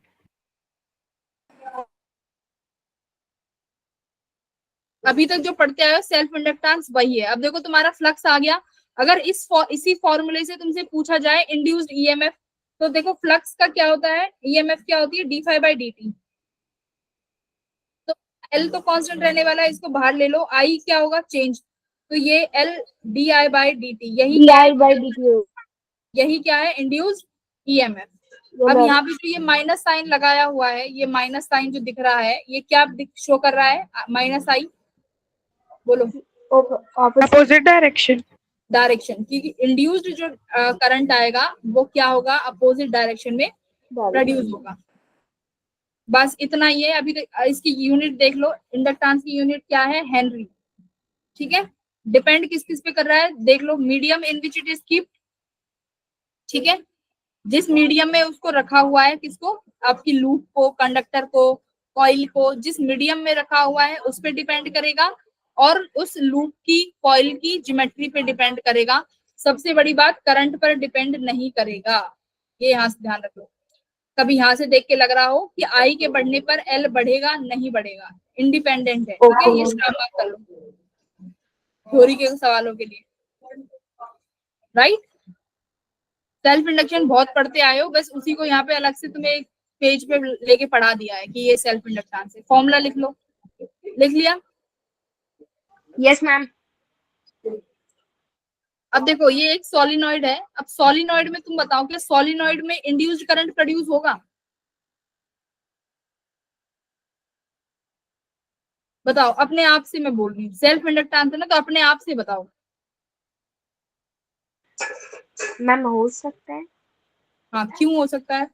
अभी तक जो पढ़ते आए हो सेल्फ इंडक्टेंस वही है। अब देखो तुम्हारा फ्लक्स आ गया, अगर इसी फॉर्मूले से तुमसे पूछा जाए इंड्यूस्ड ईएमएफ, तो देखो फ्लक्स का क्या होता है, ईएमएफ क्या होती है, d∅dt। तो L तो कांस्टेंट रहने वाला है, इसको बाहर ले लो, I क्या होगा, चेंज, तो ये L di/dt, यही क्या है, इंड्यूस्ड ईएमएफ। अब यहाँ पे जो ये माइनस साइन लगाया हुआ है, ये माइनस साइन जो दिख रहा है, ये क्या शो कर रहा है, -I, बोलो, अपोजिट डायरेक्शन। क्योंकि इंड्यूस्ड जो करंट आएगा वो क्या होगा, अपोजिट डायरेक्शन में प्रोड्यूस होगा। बस इतना ही है। अभी इसकी यूनिट देख लो, इंडक्टेंस की यूनिट क्या है, हेनरी, ठीक है। डिपेंड किस किस पे कर रहा है, देख लो, medium in which it is keeped, ठीक है, जिस मीडियम में उसको रखा हुआ है, किसको, आपकी लूप को, कंडक्टर को, कॉइल को, जिस मीडियम में रखा हुआ है उस पर डिपेंड करेगा, और उस लूप की, कॉइल की ज्योमेट्री पे डिपेंड करेगा। सबसे बड़ी बात, करंट पर डिपेंड नहीं करेगा, ये यहाँ से ध्यान रख लो। कभी यहाँ से देख के लग रहा हो कि आई के बढ़ने पर एल बढ़ेगा, नहीं बढ़ेगा, इंडिपेंडेंट है, ठीक है, ये स्टार्ट कर लो थ्योरी के सवालों के लिए, राइट। सेल्फ इंडक्शन बहुत पढ़ते आए हो, बस उसी को यहाँ पे अलग से तुम्हें एक पेज पे लेके पढ़ा दिया है कि ये सेल्फ इंडक्टेंस है। फॉर्मूला लिख लो, लिख लिया, यस मैम। अब देखो ये एक सोलिनॉइड है, अब सोलिनॉइड में तुम बताओ कि सोलिनॉइड में इंड्यूस्ड करंट प्रोड्यूस होगा, बताओ अपने आप से, मैं बोल रही हूँ सेल्फ इंडक्टेंस है ना, तो अपने आप से बताओ। मैम हो सकता है, हाँ क्यों हो सकता है,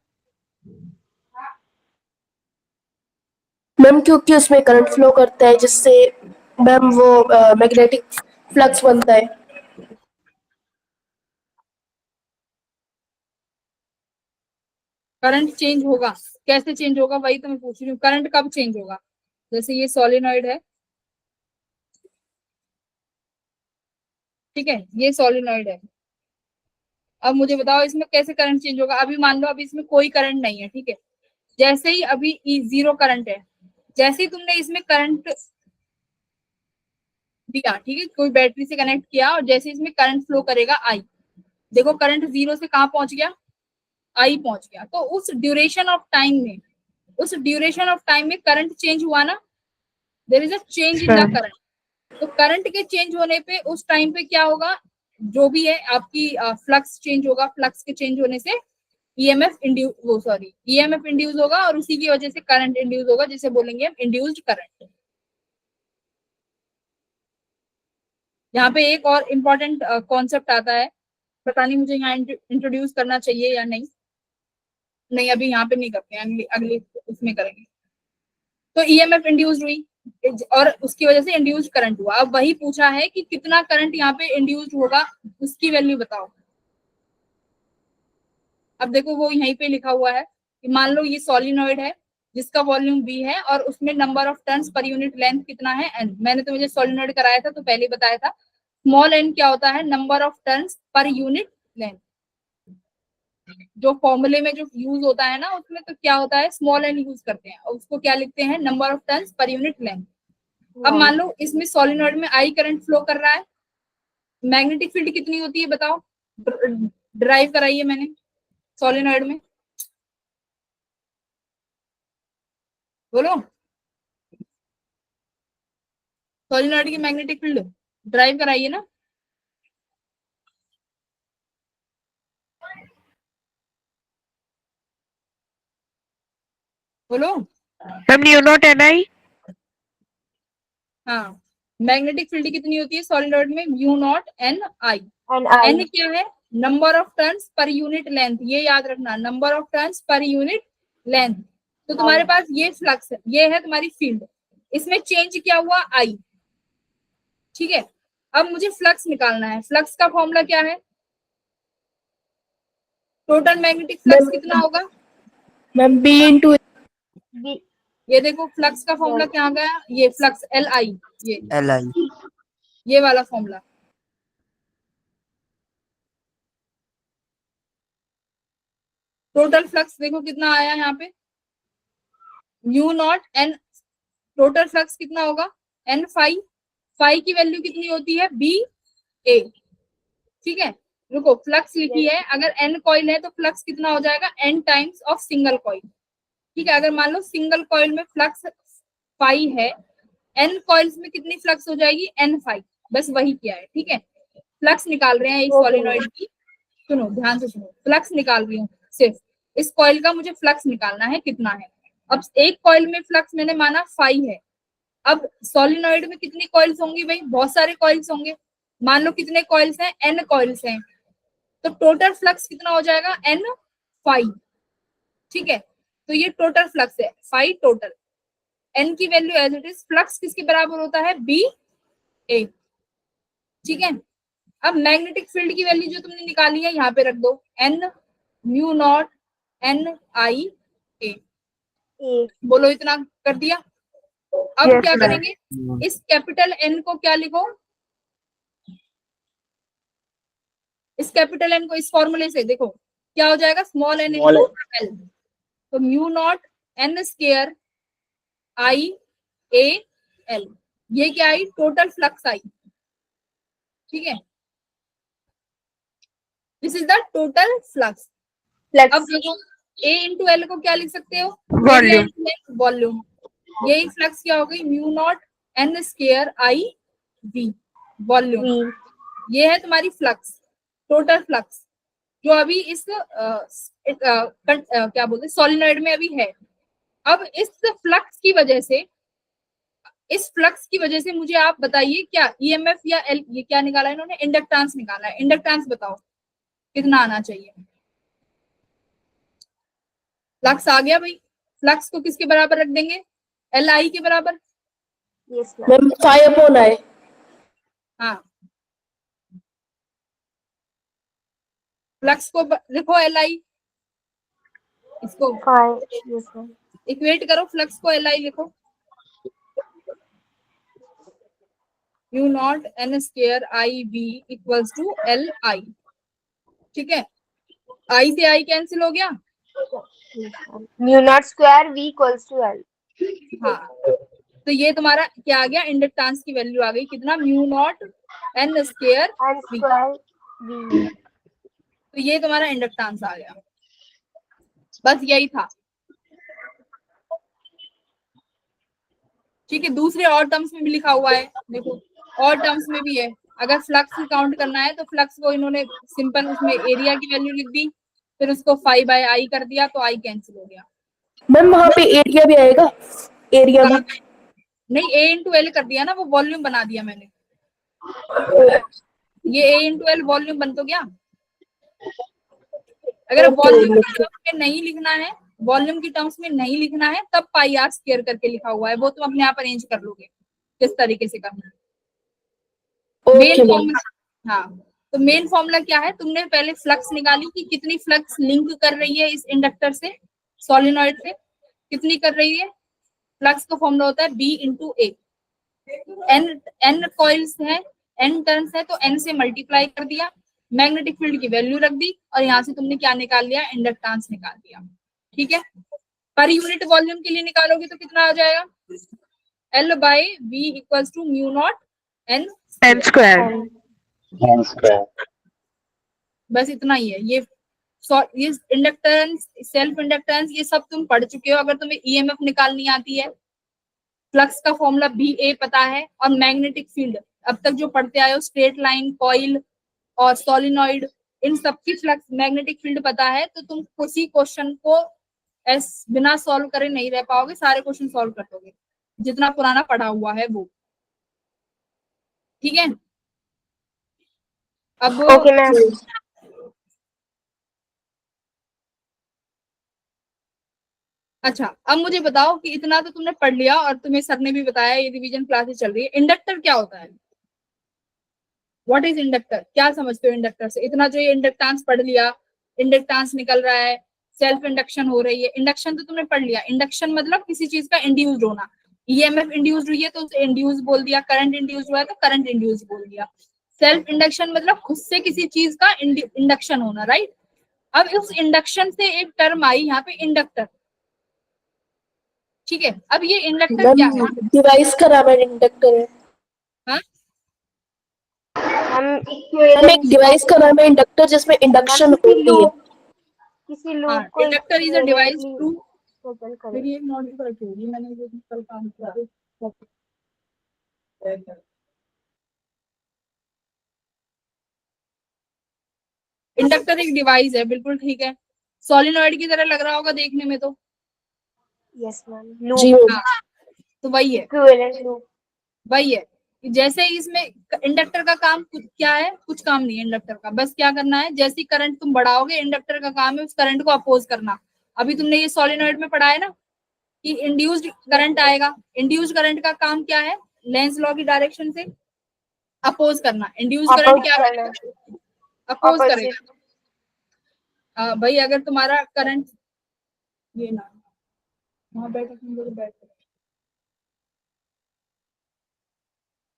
मैम क्योंकि उसमें करंट फ्लो करता है जिससे मैम वो मैग्नेटिक फ्लक्स बनता है। करंट चेंज होगा, कैसे चेंज होगा, वही तो मैं पूछ रही हूँ, करंट कब चेंज होगा। जैसे ये सोलिनॉइड है, ठीक है, ये सोलिनॉइड है, अब मुझे बताओ इसमें कैसे करंट चेंज होगा। अभी मान लो अभी इसमें कोई करंट नहीं है, ठीक है, जैसे ही अभी जीरो करंट है, जैसे ही तुमने इसमें करंट दिया, ठीक है, कोई बैटरी से कनेक्ट किया, और जैसे इसमें करंट फ्लो करेगा आई, देखो करंट जीरो से कहाँ पहुंच गया, आई पहुंच गया। तो उस ड्यूरेशन ऑफ टाइम में करंट चेंज हुआ ना, there is a change in the current. तो करंट के चेंज होने पे उस टाइम पे क्या होगा, जो भी है आपकी फ्लक्स चेंज होगा, फ्लक्स के चेंज होने से ईएमएफ इंड्यूस होगा और उसी की वजह से करंट इंड्यूस होगा, जिसे बोलेंगे हम इंड्यूस्ड करंट। यहाँ पे एक और इम्पोर्टेंट कॉन्सेप्ट आता है, पता नहीं मुझे यहाँ इंट्रोड्यूस करना चाहिए या नहीं, अभी यहाँ पे नहीं करते हैं, अगले उसमें करेंगे। तो ईएमएफ इंड्यूस हुई और उसकी वजह से इंड्यूस करंट हुआ। अब वही पूछा है कि कितना करंट यहाँ पे इंड्यूस होगा, उसकी वैल्यू बताओ। अब देखो वो यहीं पे लिखा हुआ है कि मान लो ये सोलिनॉइड है जिसका वॉल्यूम V है और उसमें number of turns per unit length कितना है N। मैंने तो मुझे सोलिनॉइड कराया था तो पहले बताया था, स्मॉल n क्या होता है, number of turns per unit length. जो फॉर्मूले में जो यूज होता है ना उसमें तो क्या होता है, स्मॉल n यूज करते हैं और उसको क्या लिखते हैं, number of turns per unit length. अब मान लो इसमें सोलिनॉइड में I करंट फ्लो कर रहा है, मैग्नेटिक फील्ड कितनी होती है बताओ, ड्राइव कराई है मैंने सोलिनॉइड में, बोलो। सोलिनॉइड की मैग्नेटिक फील्ड ड्राइव कराइए ना, बोलो। Ma'am mu naught N I. हाँ, मैग्नेटिक फील्ड कितनी होती है सॉलिनॉइड में, mu naught N I. And N I क्या है, number of turns per unit length, ये याद रखना, number of turns per unit length. तो तुम्हारे पास ये फ्लक्स है, ये है तुम्हारी फील्ड, इसमें चेंज क्या हुआ, आई। ठीक है, अब मुझे फ्लक्स निकालना है। फ्लक्स का फॉर्मूला क्या है, टोटल मैग्नेटिक फ्लक्स कितना होगा, मैम B into बी ये देखो फ्लक्स का फॉर्मूला क्या आ गया, ये फ्लक्स एल आई, LI ये वाला फॉर्मूला। टोटल फ्लक्स देखो कितना आया यहाँ पे, mu naught N, total flux कितना होगा, एन फाई। फाई की वैल्यू कितनी होती है, बी ए। ठीक है, रुको, फ्लक्स लिखी है, अगर एन कॉइल है तो फ्लक्स कितना हो जाएगा, N times of single coil. ठीक है, अगर मान लो सिंगल कॉइल में फ्लक्स फाई है, एन कॉइल्स में कितनी फ्लक्स हो जाएगी, एन फाई। बस वही किया है। ठीक है, फ्लक्स निकाल रहे हैं इस सॉलिनॉइड की, सुनो ध्यान से सुनो, फ्लक्स निकाल रही हूँ, सिर्फ इस कॉइल का मुझे फ्लक्स निकालना है कितना है। अब एक कॉइल में फ्लक्स मैंने माना फाई है, अब सॉलिनॉइड में कितनी कॉइल्स होंगी भाई, बहुत सारे कॉइल्स होंगे। मान लो कितने कॉइल्स हैं, एन कॉइल्स हैं, तो टोटल फ्लक्स कितना हो जाएगा, एन फाई। ठीक है, तो ये टोटल फ्लक्स है, फाई टोटल। एन की value as it is, flux किसके बराबर होता है, बी ए। ठीक है, अब मैग्नेटिक फील्ड की वैल्यू जो तुमने निकाली है यहाँ पे रख दो, एन म्यू नॉट एन आई ए। बोलो, इतना कर दिया। अब Yes, क्या ma'am. करेंगे, इस कैपिटल एन को क्या लिखो, इस कैपिटल एन को इस फॉर्मूले से देखो क्या हो जाएगा, स्मॉल एन इंटू एल। तो mu naught N square I A L, ये क्या आई, टोटल फ्लक्स आई। ठीक है, this is the total flux. अब देखो ए इंटू एल को क्या लिख सकते हो, Volume. वॉल्यूम। यही फ्लक्स क्या हो गई, mu naught N square I V, volume. ये है तुम्हारी फ्लक्स, टोटल फ्लक्स, जो अभी इस क्या बोलते हैं सोलिनॉइड में अभी है। अब इस फ्लक्स की वजह से, इस फ्लक्स की वजह से मुझे आप बताइए क्या ईएमएफ या एल, ये क्या निकाला है इन्होंने, इंडक्टेंस निकाला है। इंडक्टेंस बताओ कितना आना चाहिए। फ्लक्स आ गया भाई, फ्लक्स को किसके बराबर रख देंगे, एल आई के बराबर। Yes ma'am, ma'am phi upon I। हाँ, फ्लक्स को लिखो एल आई, इसको यस मैम, इक्वेट करो, फ्लक्स को एल आई लिखो, mu naught N square I V equals to L I. ठीक है, आई से आई कैंसिल हो गया। Mu naught square V equals to L। हाँ, तो ये तुम्हारा क्या आ गया, इंडक्टेंस की वैल्यू आ गई कितना, mu naught N square N square V। तो ये तुम्हारा इंडक्टेंस आ गया। बस यही था। ठीक है, दूसरे और टर्म्स में भी लिखा हुआ है, देखो और टर्म्स में भी है। अगर फ्लक्स काउंट करना है तो फ्लक्स को इन्होंने सिंपल उसमें एरिया की वैल्यू लिख दी, फिर उसको 5/I कर दिया तो I कैंसिल हो गया। मैम वहाँ पे एरिया भी आएगा, एरिया में नहीं, A इंटू एल कर दिया ना, वो वॉल्यूम बना दिया मैंने। ये A इंटू एल वॉल्यूम बन तो गया। अगर वॉल्यूम की टर्म्स में नहीं लिखना है, वॉल्यूम की टर्म्स में नहीं लिखना है, तब पाई आर स्क्वायर करके लिखा हुआ है, वो तुम अपने आप अरेंज कर लोगे किस तरीके से करना है। मेन फॉर्मूला, हाँ, तो मेन फॉर्मूला क्या है, तुमने पहले फ्लक्स निकाली कि कितनी फ्लक्स लिंक कर रही है इस इंडक्टर से, सोलिनॉइड से, कितनी कर रही है। फ्लक्स का फॉर्मूला होता है B इंटू ए। n कॉइल्स है, n टर्न्स है, तो n से मल्टीप्लाई कर दिया, मैग्नेटिक फील्ड की वैल्यू रख दी, और यहाँ से तुमने क्या निकाल लिया, इंडक्टेंस निकाल दिया। ठीक है, पर यूनिट वॉल्यूम के लिए निकालोगे तो कितना आ जाएगा, L/V equals to mu naught n n²। बस इतना ही है। ये इंडक्टेंस, सेल्फ इंडक्टेंस, ये सब तुम पढ़ चुके हो। अगर तुम्हें ईएमएफ निकालनी आती है, फ्लक्स का फॉर्मूला BA पता है, और मैग्नेटिक फील्ड अब तक जो पढ़ते आए हो, स्ट्रेट लाइन, कॉइल और सोलिनॉइड, इन सबकी फ्लक्स मैग्नेटिक फील्ड पता है, तो तुम किसी क्वेश्चन को बिना सॉल्व करे नहीं रह पाओगे, सारे क्वेश्चन सॉल्व कर दोगे जितना पुराना पढ़ा हुआ है वो। ठीक है, अब ओके मैम। अच्छा, अब मुझे बताओ कि इतना तो तुमने पढ़ लिया और तुम्हें सर ने भी बताया, ये रिवीजन क्लासेस चल रही है, इंडक्टर क्या होता है, व्हाट इज इंडक्टर, क्या समझते हो इंडक्टर से। इतना जो ये इंडक्टेंस पढ़ लिया, इंडक्टेंस निकल रहा है, सेल्फ इंडक्शन हो रही है, इंडक्शन तो तुमने पढ़ लिया। इंडक्शन मतलब किसी चीज का इंड्यूस्ड होना, ईएमएफ इंड्यूस्ड हुई है तो उसे इंड्यूस बोल दिया, करंट इंड्यूस हुआ है तो करंट इंड्यूस बोल दिया। सेल्फ इंडक्शन मतलब खुद से किसी चीज का इंडक्शन होना, राइट। अब उस इंडक्शन से एक टर्म आई यहाँ पे, इंडक्टर। ठीक है, अब ये इंडक्टर क्या है, डिवाइस का नाम है इंडक्टर है। हाँ? हम एक डिवाइस का नाम है इंडक्टर जिसमें इंडक्शन होती है। किसी लूप को inductor is a device to, total करें। मेरी एक नोट भी रखी होगी, मैंने ये कल काम किया। इंडक्टर एक डिवाइस है, बिल्कुल ठीक है, सोलिनॉइड की तरह लग रहा होगा देखने में तो। यस मैम, जी लूप, हाँ, तो वही है, इक्विवेलेंट लूप। वही है। जैसे इसमें इंडक्टर का काम क्या है, कुछ काम नहीं है इंडक्टर का, बस क्या करना है, जैसी करंट तुम बढ़ाओगे, इंडक्टर का काम है उस करंट को अपोज करना। अभी तुमने ये सोलिनॉइड में पढ़ा है ना कि इंड्यूस्ड करंट आएगा, इंड्यूस्ड करंट का काम क्या है, लेंस लॉ की डायरेक्शन से अपोज करना। इंड्यूस्ड करंट क्या करेगा, अपोज करेगा। भाई अगर तुम्हारा करंट, ये ना वहां बैठ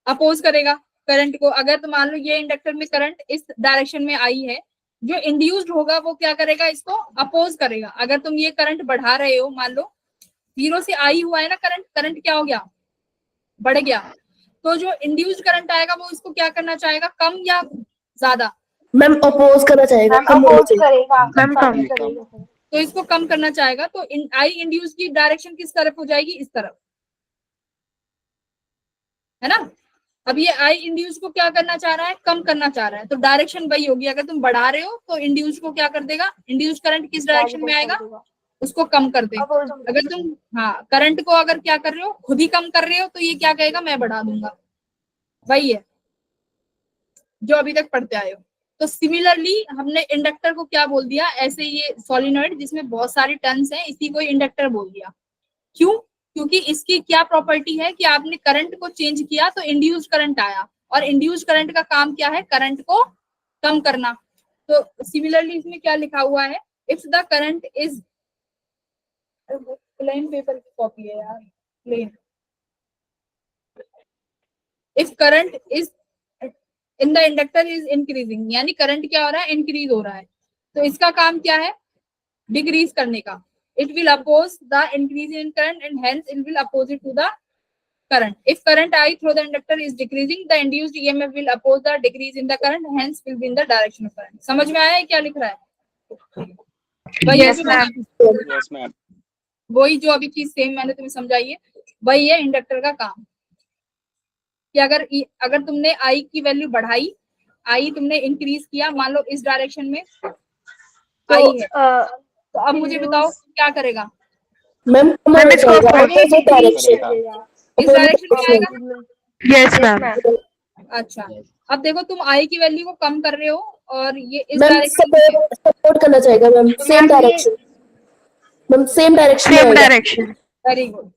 अपोज करेगा करंट को। अगर तो मान लो ये इंडक्टर में करंट इस डायरेक्शन में आई है, जो इंड्यूस्ड होगा वो क्या करेगा, इसको अपोज करेगा। अगर तुम ये करंट बढ़ा रहे हो, मान लो 0 से आई हुआ है ना करंट, करंट क्या हो गया, बढ़ गया, तो जो इंड्यूस्ड करंट आएगा वो इसको क्या करना चाहेगा, कम या ज्यादा। मैम अपोज करना चाहेगा, कम होना अपोज चाहिए। करेगा, मैम कम। करेगा। तो इसको कम करना चाहेगा, तो आई इंड्यूस की डायरेक्शन किस तरफ हो जाएगी, इस तरफ, है ना। अब ये आई इंड्यूस को क्या करना चाह रहा है, कम करना चाह रहा है, तो डायरेक्शन वही होगी। अगर तुम बढ़ा रहे हो तो इंड्यूस को क्या कर देगा, इंड्यूस करंट किस डायरेक्शन में आएगा, उसको कम कर देगा। अगर तुम करंट को अगर क्या कर रहे हो, खुद ही कम कर रहे हो, तो ये क्या कहेगा, मैं बढ़ा दूंगा। वही है जो अभी तक पढ़ते आए हो। तो सिमिलरली हमने इंडक्टर को क्या बोल दिया, ऐसे ये सोलिनॉइड जिसमें बहुत सारी टर्न्स हैं, इसी को इंडक्टर बोल दिया। क्यों, क्योंकि इसकी क्या प्रॉपर्टी है कि आपने करंट को चेंज किया तो इंड्यूस्ड करंट आया, और इंड्यूस्ड करंट का काम क्या है, करंट को कम करना। तो सिमिलरली इसमें क्या लिखा हुआ है, if the current is, plain paper की कॉपी है यार, plain, if current is in the inductor is increasing, यानी करंट क्या हो रहा है, इंक्रीज हो रहा है, तो इसका काम क्या है, डिक्रीज करने का। It will oppose the increase in current and hence it will oppose it to the current. If current I through the inductor is decreasing, the induced EMF will oppose the decrease in the current, hence will be in the direction of current. समझ में आया है क्या लिख रहा है? Yes, ma'am. Yes, ma'am. वही जो अभी चीज सेम मैंने तुम्हें समझाई है, वही है इंडक्टर का काम। कि अगर तुमने आई की वैल्यू बढ़ाई, आई तुमने इंक्रीज किया, मान लो इस डायरेक्शन में तो आई है, तो अब मुझे बताओ क्या करेगा? मैम कम हो इसको जाएगा opposite opposite डायरेक्शन इस डायरेक्शन में आएगा। Yes ma'am. अच्छा, अब देखो तुम आई की वैल्यू को कम कर रहे हो और ये इस मैम डायरेक्शन में सपोर्ट करना चाहेगा ma'am, same direction ma'am, same direction में सेम आएगा। Direction. Very good,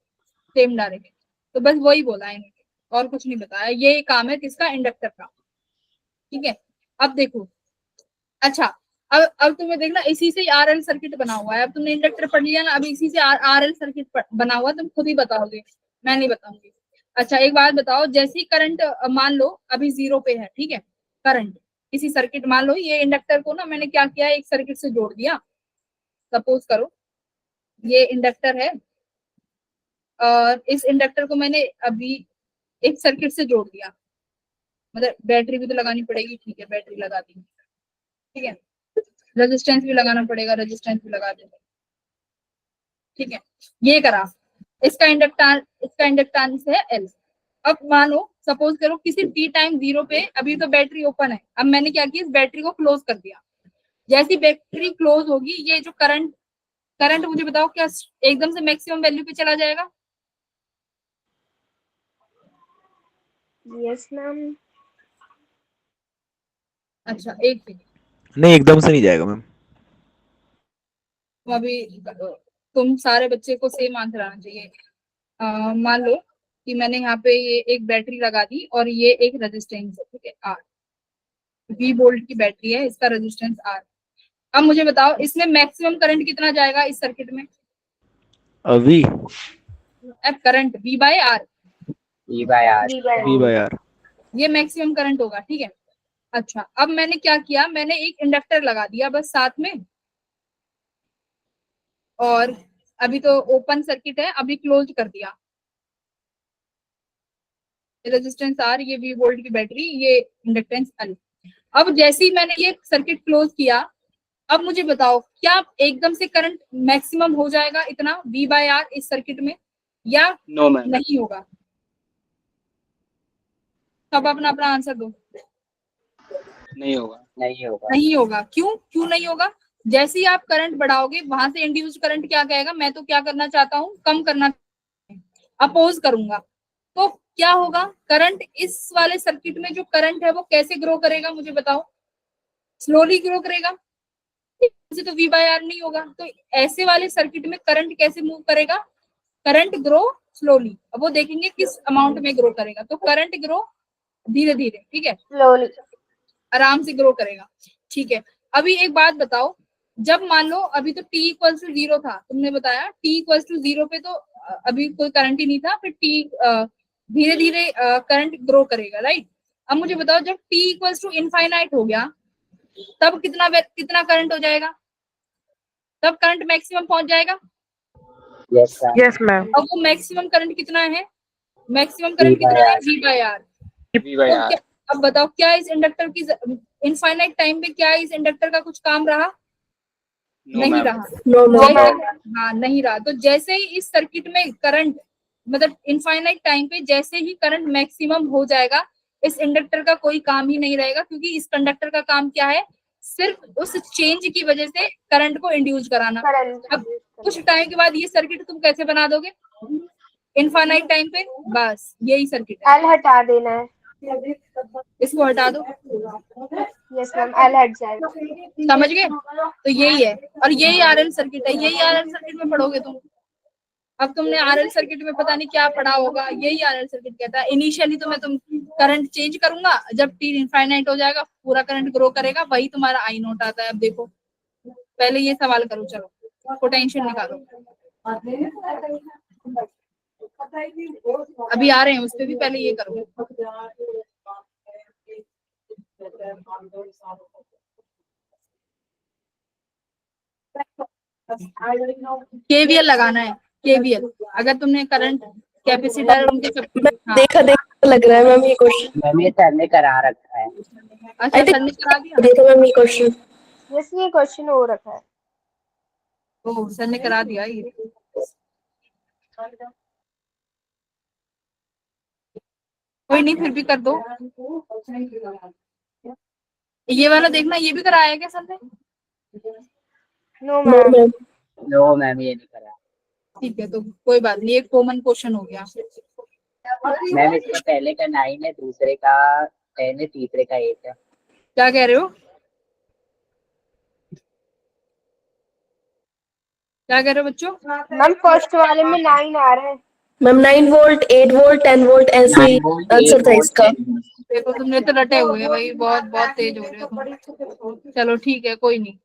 same direction. तो बस वही बोला है इन्होंने, और कुछ नहीं बताया। ये काम है किसका? इंडक्टर का। ठीक है, अब देखो। अच्छा, अब तुम्हें देखना, इसी से आरएल सर्किट बना हुआ है। अब तुमने इंडक्टर पढ़ लिया ना, अब इसी से आरएल सर्किट बना हुआ है, तुम खुद ही बताओगे, मैं नहीं बताऊंगी। अच्छा, एक बात बताओ, जैसे ही करंट मान लो अभी 0 पे है, ठीक है, करंट इसी सर्किट, मान लो ये इंडक्टर को ना मैंने क्या किया, एक सर्किट से जोड़ दिया। सपोज करो ये इंडक्टर है और इस इंडक्टर को मैंने अभी एक सर्किट से जोड़ दिया, मतलब बैटरी भी तो लगानी पड़ेगी, ठीक है, बैटरी लगा दी, ठीक है, रेजिस्टेंस भी लगाना पड़ेगा, रेजिस्टेंस भी लगा देंगे, ठीक है, ये करा। इसका इंडक्टेंस है एल। अब मानो सपोज करो किसी टी टाइम 0 पे अभी तो बैटरी ओपन है, अब मैंने क्या किया, इस बैटरी को क्लोज कर दिया। जैसी बैटरी क्लोज होगी, ये जो करंट मुझे बताओ क्या एकदम से मैक्सिमम वैल्यू पे चला जाएगा? Yes ma'am. अच्छा, एक सेकंड, नहीं एकदम से नहीं जाएगा मैम। तो अभी तुम सारे बच्चे को सेम आंसर आना चाहिए। मान लो कि मैंने यहाँ पे ये एक बैटरी लगा दी और ये एक रेजिस्टेंस है, ठीक है, आर, 20 वोल्ट की बैटरी है, इसका रेजिस्टेंस आर। अब मुझे बताओ इसमें मैक्सिमम करंट कितना जाएगा इस सर्किट में? अभी अब current V by R, E by R. V by R। ये मैक्सिमम करंट होगा, ठीक है। अच्छा, अब मैंने क्या किया, मैंने एक इंडक्टर लगा दिया बस साथ में, और अभी तो ओपन सर्किट है, अभी क्लोज कर दिया। रेजिस्टेंस आर, ये 20 वोल्ट की बैटरी, ये इंडक्टेंस एल। अब जैसे ही मैंने ये सर्किट क्लोज किया, अब मुझे बताओ क्या एकदम से करंट मैक्सिमम हो जाएगा इतना V बाय आर इस सर्किट में, या नो मैम। नहीं होगा? सब अपना अपना आंसर दो। नहीं होगा। नहीं होगा। नहीं होगा, क्यों नहीं होगा? जैसे ही आप करंट बढ़ाओगे, वहां से इंड्यूस करंट क्या कहेगा, मैं तो क्या करना चाहता हूँ, कम करना, अपोज करूंगा। तो क्या होगा, करंट इस वाले सर्किट में जो करंट है वो कैसे ग्रो करेगा मुझे बताओ? स्लोली ग्रो करेगा, इसे तो V बाय आर नहीं होगा। तो ऐसे वाले सर्किट में करंट कैसे मूव करेगा? Current grow slowly. अब वो देखेंगे किस अमाउंट में ग्रो करेगा। तो करंट ग्रो धीरे धीरे, ठीक है, स्लोली। आराम से ग्रो करेगा, ठीक है। अभी एक बात बताओ, जब मान लो अभी तो t इक्वल टू 0 था, तुमने बताया t इक्वल टू 0 पे तो अभी कोई करंट ही नहीं था, फिर t धीरे धीरे करंट ग्रो करेगा, राइट? अब मुझे बताओ जब t इक्वल टू इनफाइनाइट हो गया, तब कितना करंट हो जाएगा? तब करंट मैक्सिमम पहुंच जाएगा। Yes sir. Yes ma'am. अब वो मैक्सिमम करंट कितना है? मैक्सिमम V करंट by कितना है? R. V by R. V by R। अब बताओ क्या इस इंडक्टर की इनफाइनाइट टाइम पे क्या इस इंडक्टर का कुछ काम रहा? नो नहीं मैम। रहा। नो हाँ, नहीं रहा। तो जैसे ही इस सर्किट में करंट, मतलब इनफाइनाइट टाइम पे जैसे ही करंट मैक्सिमम हो जाएगा, इस इंडक्टर का कोई काम ही नहीं रहेगा, क्योंकि इस कंडक्टर का काम क्या है, सिर्फ उस चेंज की वजह से करंट को इंड्यूस कराना। करंट। अब कुछ टाइम के बाद ये सर्किट तुम कैसे बना दोगे? इनफाइनाइट टाइम पे बस यही सर्किट है, एल हटा देना है। इसको हटा दो। यस मैम, एल हट जाएगा। समझ गए? तो यही है, और यही आरएल सर्किट है, यही आरएल सर्किट में पढ़ोगे तुम। अब तुमने आरएल सर्किट में पता नहीं क्या पढ़ा होगा, यही आरएल सर्किट कहता है। इनिशियली तो मैं तुम करंट चेंज करूंगा, जब टी इनफाइनाइट हो जाएगा पूरा करंट ग्रो करेगा, वही तुम्हारा आई नोट आता है। अब देखो, पहले ये सवाल करो, चलो पोटेंशियल निकालो। अभी आ रहे हैं उस पे भी, पहले ये करो। केवीएल लगाना है, केवीएल। अगर तुमने करंट कैपेसिटर उनके सब, हाँ। देखा लग रहा है मैम ये क्वेश्चन। मैम ये सर ने करा रखा है। अच्छा, सर ने करा दिया। देखा मैम ये क्वेश्चन। यस, ये क्वेश्चन हो रखा है। ओह, सर ने करा दिया ये। कोई नहीं, फिर भी कर दो। ये वाला देखना, ये भी कराया क्या सर ने? No no ma'am. Ma'am. No ma'am, ये नहीं करा। ठीक है, तो कोई बात नहीं, एक कॉमन क्वेश्चन हो गया। मैम इसका पहले का 9 है, दूसरे का 10 है, तीसरे का 8 है। क्या कह रहे हो? क्या कह रहे हो बच्चों? मैम फर्स्ट वाले में 9 आ रहे हैं। मैम 9 वोल्ट, 8 वोल्ट, 10 वोल्ट ऐसे 9 वोल्ट, 8 आंसर था वोल्ट, इसका। 10 वोल्ट। देखो तुमने तो रटे हुए हैं भाई, बहुत बहुत तेज हो रहे हो तुम। चलो ठीक है, कोई नहीं।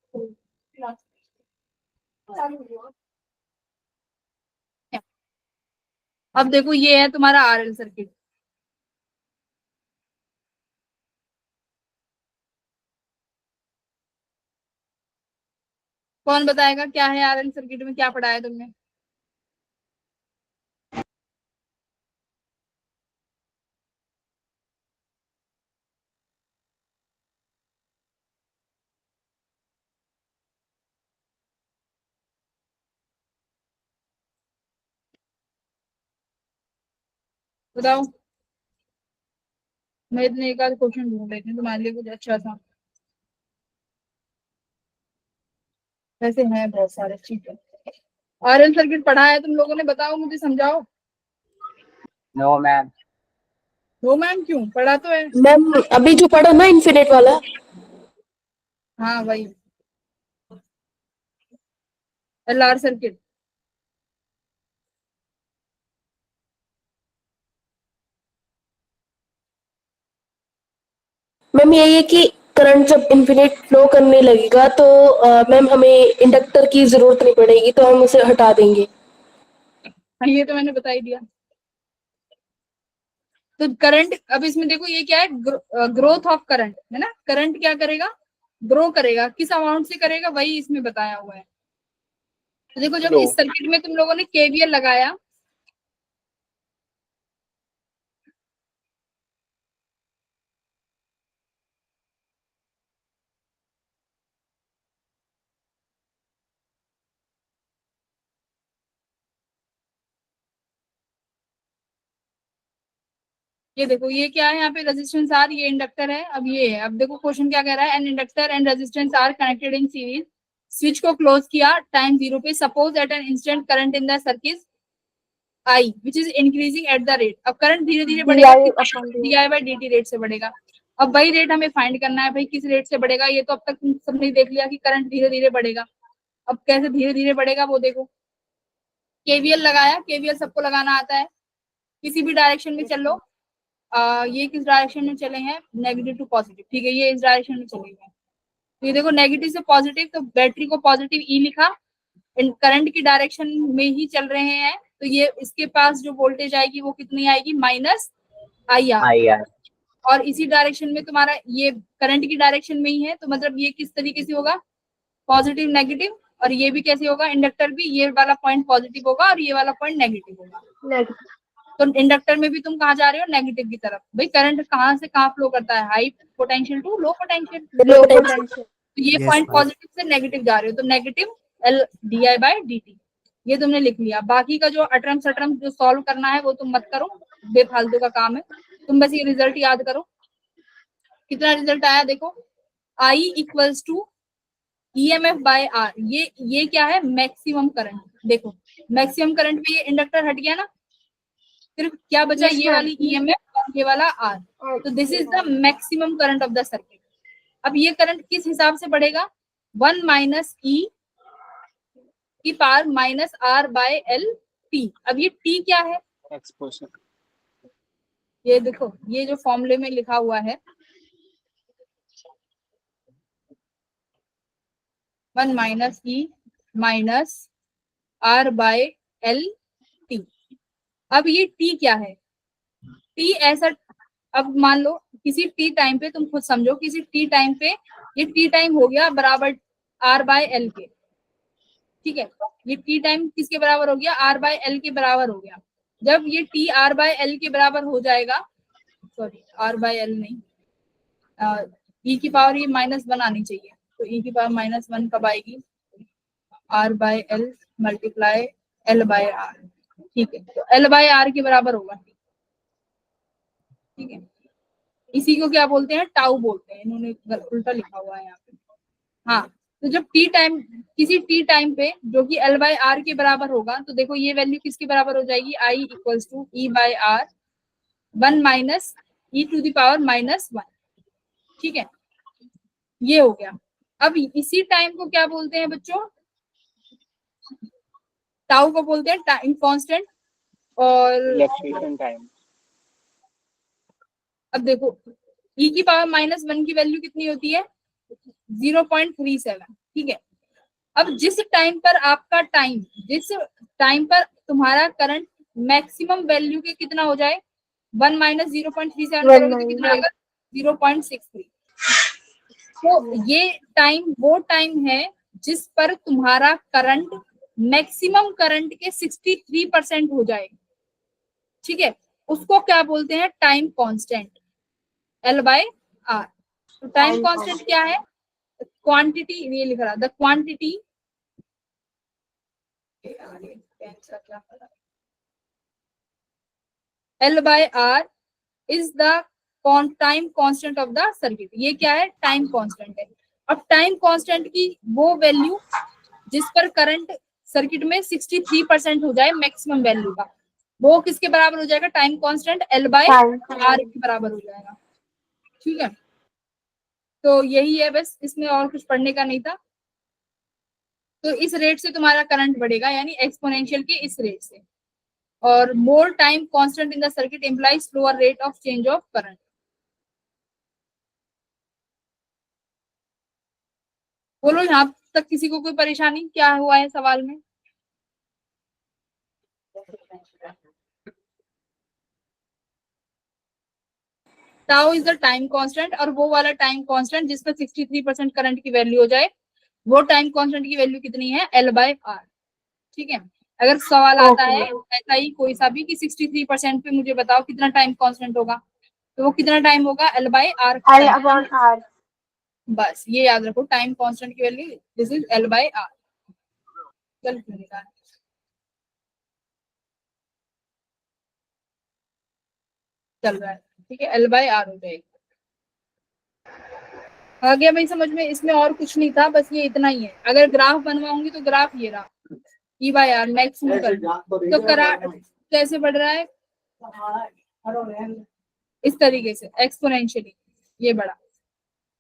अब देखो, ये है तुम्हारा आरएल सर्किट। कौन बताएगा क्या है आरएल सर्किट में, क्या पढ़ा है तुमने? बताओ। मैं इतने एक आध क्वेश्चन ढूंढ लेती हूँ तुम्हारे लिए कुछ अच्छा सा। वैसे हैं बहुत सारे, ठीक है। आरएल सर्किट पढ़ा है तुम लोगों ने? बताओ मुझे, समझाओ। No ma'am. नो मैम, क्यों? पढ़ा तो है। मैम अभी जो पढ़ा ना इन्फिनिट वाला, हाँ वही, एलआर सर्किट। मैम यही है कि करंट जब इन्फिनिट फ्लो करने लगेगा तो मैम हमें इंडक्टर की जरूरत नहीं पड़ेगी, तो हम उसे हटा देंगे। हाँ, ये तो मैंने बता ही दिया। तो करंट, अब इसमें देखो ये क्या है, ग्रोथ ऑफ करंट है ना। करंट क्या करेगा? ग्रो करेगा। किस अमाउंट से करेगा, वही इसमें बताया हुआ है। तो देखो, जब इस सर्किट में तुम लोगों ने केवीएल लगाया, ये देखो ये क्या है, यहाँ पे रेजिस्टेंस आर, ये इंडक्टर है। अब ये है, अब देखो क्वेश्चन क्या कह रहा है, an inductor and resistance R connected in series, switch को क्लोज किया टाइम 0 पे, suppose at an instant current in the circuit I which is increasing at the rate. अब करंट धीरे धीरे बढ़ेगा, DI by D T rate से बढ़ेगा। अब वही रेट हमें फाइंड करना है भाई, किस रेट से बढ़ेगा। ये तो अब तक तुम सबने देख लिया कि करंट धीरे धीरे बढ़ेगा। अब कैसे धीरे धीरे बढ़ेगा वो देखो। केवीएल लगाया, केवीएल सबको लगाना आता है। किसी भी डायरेक्शन में चल लो। ये किस डायरेक्शन में चले हैं, नेगेटिव टू पॉजिटिव, ठीक है, ये इस डायरेक्शन में चले गए। तो ये देखो नेगेटिव से पॉजिटिव, तो बैटरी को पॉजिटिव ई लिखा, करंट की डायरेक्शन में ही चल रहे हैं, तो ये इसके पास जो वोल्टेज आएगी वो कितनी आएगी, माइनस आई आर। और इसी डायरेक्शन में तुम्हारा ये करंट की डायरेक्शन में ही है, तो मतलब ये किस तरीके से होगा, पॉजिटिव नेगेटिव। और ये भी कैसे होगा, इंडक्टर भी ये वाला पॉइंट पॉजिटिव होगा और ये वाला पॉइंट नेगेटिव होगा। तो इंडक्टर में भी तुम कहाँ जा रहे हो, नेगेटिव की तरफ। भाई करंट कहाँ से कहाँ फ्लो करता है, high potential to low potential. Low potential. तो ये पॉइंट पॉजिटिव से नेगेटिव जा रहे हो, तो negative L D I by D T, ये तुमने लिख लिया। बाकी का जो अटरम सटरम जो सॉल्व करना है वो तुम मत करो, बेफालतू का काम है। तुम बस ये रिजल्ट याद करो। कितना रिजल्ट आया देखो, I equals to EMF by R. ये क्या है, मैक्सिमम करंट। देखो मैक्सिमम करंट में ये इंडक्टर हट गया ना, सिर्फ क्या बचा, ये वाली ईएमएफ और ये वाला आर। तो this is the maximum current of the circuit. अब ये करंट किस हिसाब से बढ़ेगा, 1 माइनस ई की power minus R by L T. अब ये टी क्या है, एक्सपोजर। ये देखो ये जो फॉर्मूले में लिखा हुआ है, 1 minus E minus R by L T. अब ये टी क्या है, टी ऐसा, अब मान लो किसी टी टाइम पे, तुम खुद समझो, किसी टी टाइम पे ये टी टाइम हो गया बराबर आर बाय एल के, ठीक है। ये टी टाइम किसके बराबर हो गया, आर बाय एल के बराबर हो गया। जब ये टी आर बाय एल के बराबर हो जाएगा, सॉरी आर बाय एल नहीं, ई की पावर ये -1 आनी चाहिए, तो ई की पावर -1 कब आएगी, R by L multiply L by R, ठीक है। तो एल बाय आर के बराबर होगा। ठीक है, इसी को क्या बोलते हैं, टाउ बोलते हैं, इन्होंने उल्टा लिखा हुआ है यहाँ पे। हाँ, तो जब टी टाइम, किसी टी टाइम पे जो कि एल बाई आर के बराबर होगा, तो देखो ये वैल्यू किसके बराबर हो जाएगी, I equals to E by R 1 minus E to the power -1। ठीक है, ये हो गया। अब इसी टाइम को क्या बोलते हैं बच्चों, टाउ को बोलते हैं टाइम कांस्टेंट। और इलेक्ट्रेशन टाइम। अब देखो ई की पावर -1 की वैल्यू कितनी होती है, 0.37। ठीक है, अब जिस टाइम पर आपका टाइम, जिस टाइम पर तुम्हारा करंट मैक्सिमम वैल्यू के कितना हो जाए, 1 माइनस 0.37 करोगे तो कितना आएगा, 0.63। तो ये टाइम वो टाइम है जिस पर तुम्हारा करंट मैक्सिमम करंट के 63% हो जाए। ठीक है, उसको क्या बोलते हैं, time constant, L by R. तो टाइम कांस्टेंट क्या है, क्वांटिटी, ये लिख रहा the quantity, L by R is the time constant of the circuit. ये क्या है, टाइम कांस्टेंट है। अब टाइम कांस्टेंट की वो वैल्यू जिस पर करंट सर्किट में 63% हो जाए मैक्सिमम वैल्यू का, वो किसके बराबर हो जाएगा, time constant L by R के बराबर हो जाएगा। ठीक है, तो यही है बस, इसमें और कुछ पढ़ने का नहीं था। तो इस रेट से तुम्हारा करंट बढ़ेगा, यानी एक्सपोनेंशियल के इस रेट से। और more time constant in the circuit implies slower rate of change of current. बोलो यहाँ तक किसी को कोई परेशानी, क्या हुआ है सवाल में? Tau is the time constant, और वो वाला टाइम कांस्टेंट जिस पर 63% करंट की वैल्यू हो जाए, वो टाइम कांस्टेंट की वैल्यू कितनी है, एल बाय आर। ठीक है, अगर सवाल आता है ऐसा ही कोई सा भी कि 63% पे मुझे बताओ कितना टाइम कांस्टेंट होगा, तो वो कितना टाइम होगा, एल बाय आर। बस ये याद रखो, टाइम कांस्टेंट की value this is L by R. चल चल रहा है, ठीक है, एल बाय आर हो जाएगा। आ गया भाई समझ में? इसमें और कुछ नहीं था, बस ये इतना ही है। अगर ग्राफ बनवाऊंगी तो ग्राफ ये रहा, ई बाय आर मैक्सिमम कर, तो करा कैसे बढ़ रहा है, इस तरीके से एक्सपोनेंशियली ये बढ़ा,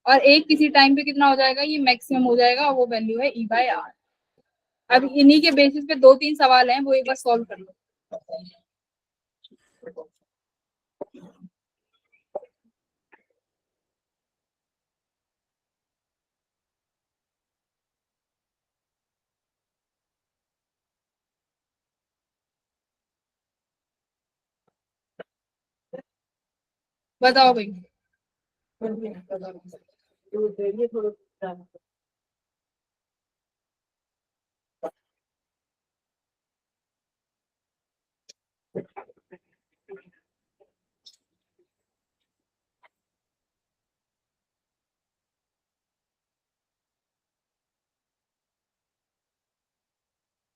और एक किसी टाइम पे कितना हो जाएगा, ये मैक्सिमम हो जाएगा, और वो वैल्यू है ई बाय आर। अब इन्हीं के बेसिस पे 2-3 सवाल हैं, वो एक बार सॉल्व कर लो। बताओ भाई।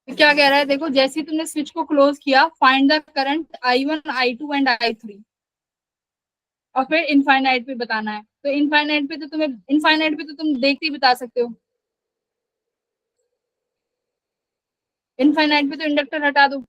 क्या कह रहा है, देखो जैसे ही तुमने स्विच को क्लोज किया, find the current I1, I2 and I3, और फिर इनफाइनाइट पे बताना है। तो इनफाइनाइट पे तो तुम देखते ही बता सकते हो। इनफाइनाइट पे तो इंडक्टर हटा दो।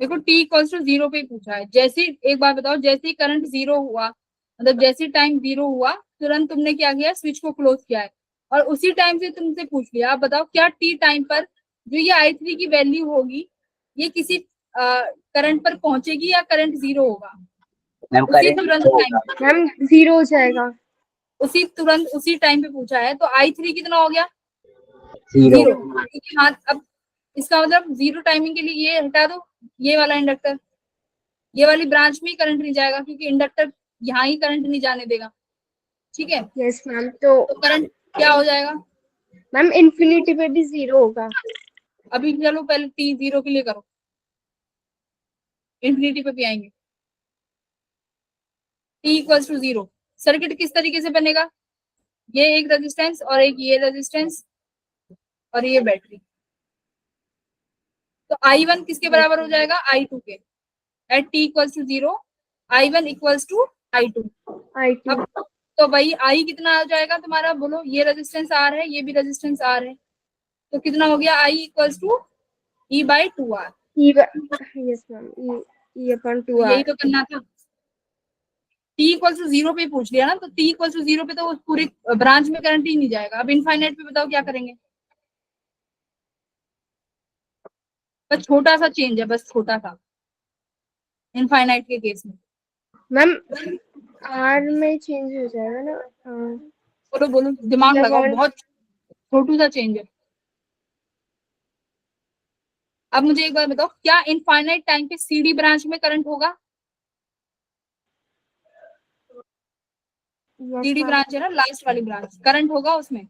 देखो t इक्वल्स टू 0 पे पूछा है। जैसे एक बात बताओ, जैसे ही करंट 0 हुआ, मतलब जैसे टाइम 0 हुआ, तुरंत तुमने क्या किया, स्विच को क्लोज किया है और उसी टाइम से तुमसे पूछ लिया, आप बताओ क्या टी टाइम पर जो ये I3 की वैल्यू होगी ये किसी करंट पर पहुंचेगी या करंट जीरो होगा? मैम उसी करंट तुरंत टाइम, मैम 0 हो जाएगा। उसी तुरंत उसी टाइम पे पूछा है, तो I3 कितना हो गया? 0। जीरो। क्योंकि हाँ, अब इसका मतलब जीरो टाइमिंग के लिए ये हटा दो, ये वाला इंडक्टर, ये वाली ब्रांच में ही करंट नहीं जाएगा क्योंकि इंडक्टर यहाँ ही करंट नहीं जाने देगा। ठीक है, यस मैम। तो तो करंट क्या हो जाएगा? मैम इन्फिनिटी पे भी 0 होगा। अभी चलो पहले टी जीरो के लिए करो, इन्फिनिटी पे भी आएंगे। T equals to zero, circuit किस तरीके से बनेगा? ये एक रेजिस्टेंस और एक ये रेजिस्टेंस और ये बैटरी। तो I1 किसके बराबर हो जाएगा? I2 के। At T equals to zero I1 equals to I2। I2 अब तो भाई I कितना आ जाएगा तुम्हारा, बोलो? ये रेजिस्टेंस R है, ये भी रेजिस्टेंस R है, तो कितना हो गया? I equals to E/2R। Yes ma'am, E/2R। यही तो करना था। T इक्वल्स टू जीरो पे पूछ लिया ना, तो T इक्वल्स टू जीरो पे तो उस पूरी ब्रांच में करंट ही नहीं जाएगा। अब इनफाइनाइट पे बताओ क्या करेंगे? बस छोटा सा चेंज है, बस छोटा सा इनफाइनाइट के केस में। मैम R में चेंज हो जाएगा ना। बोलो बोलो, दिमाग लगाओ, लगाओ। बहुत छोटू सा चेंज है। अब मुझे एक बार बताओ, क्या इनफाइनाइट टाइम पे CD ब्रांच में करंट होगा? Yes CD ma'am. ब्रांच है ना, लास्ट वाली ब्रांच, करंट होगा उसमें?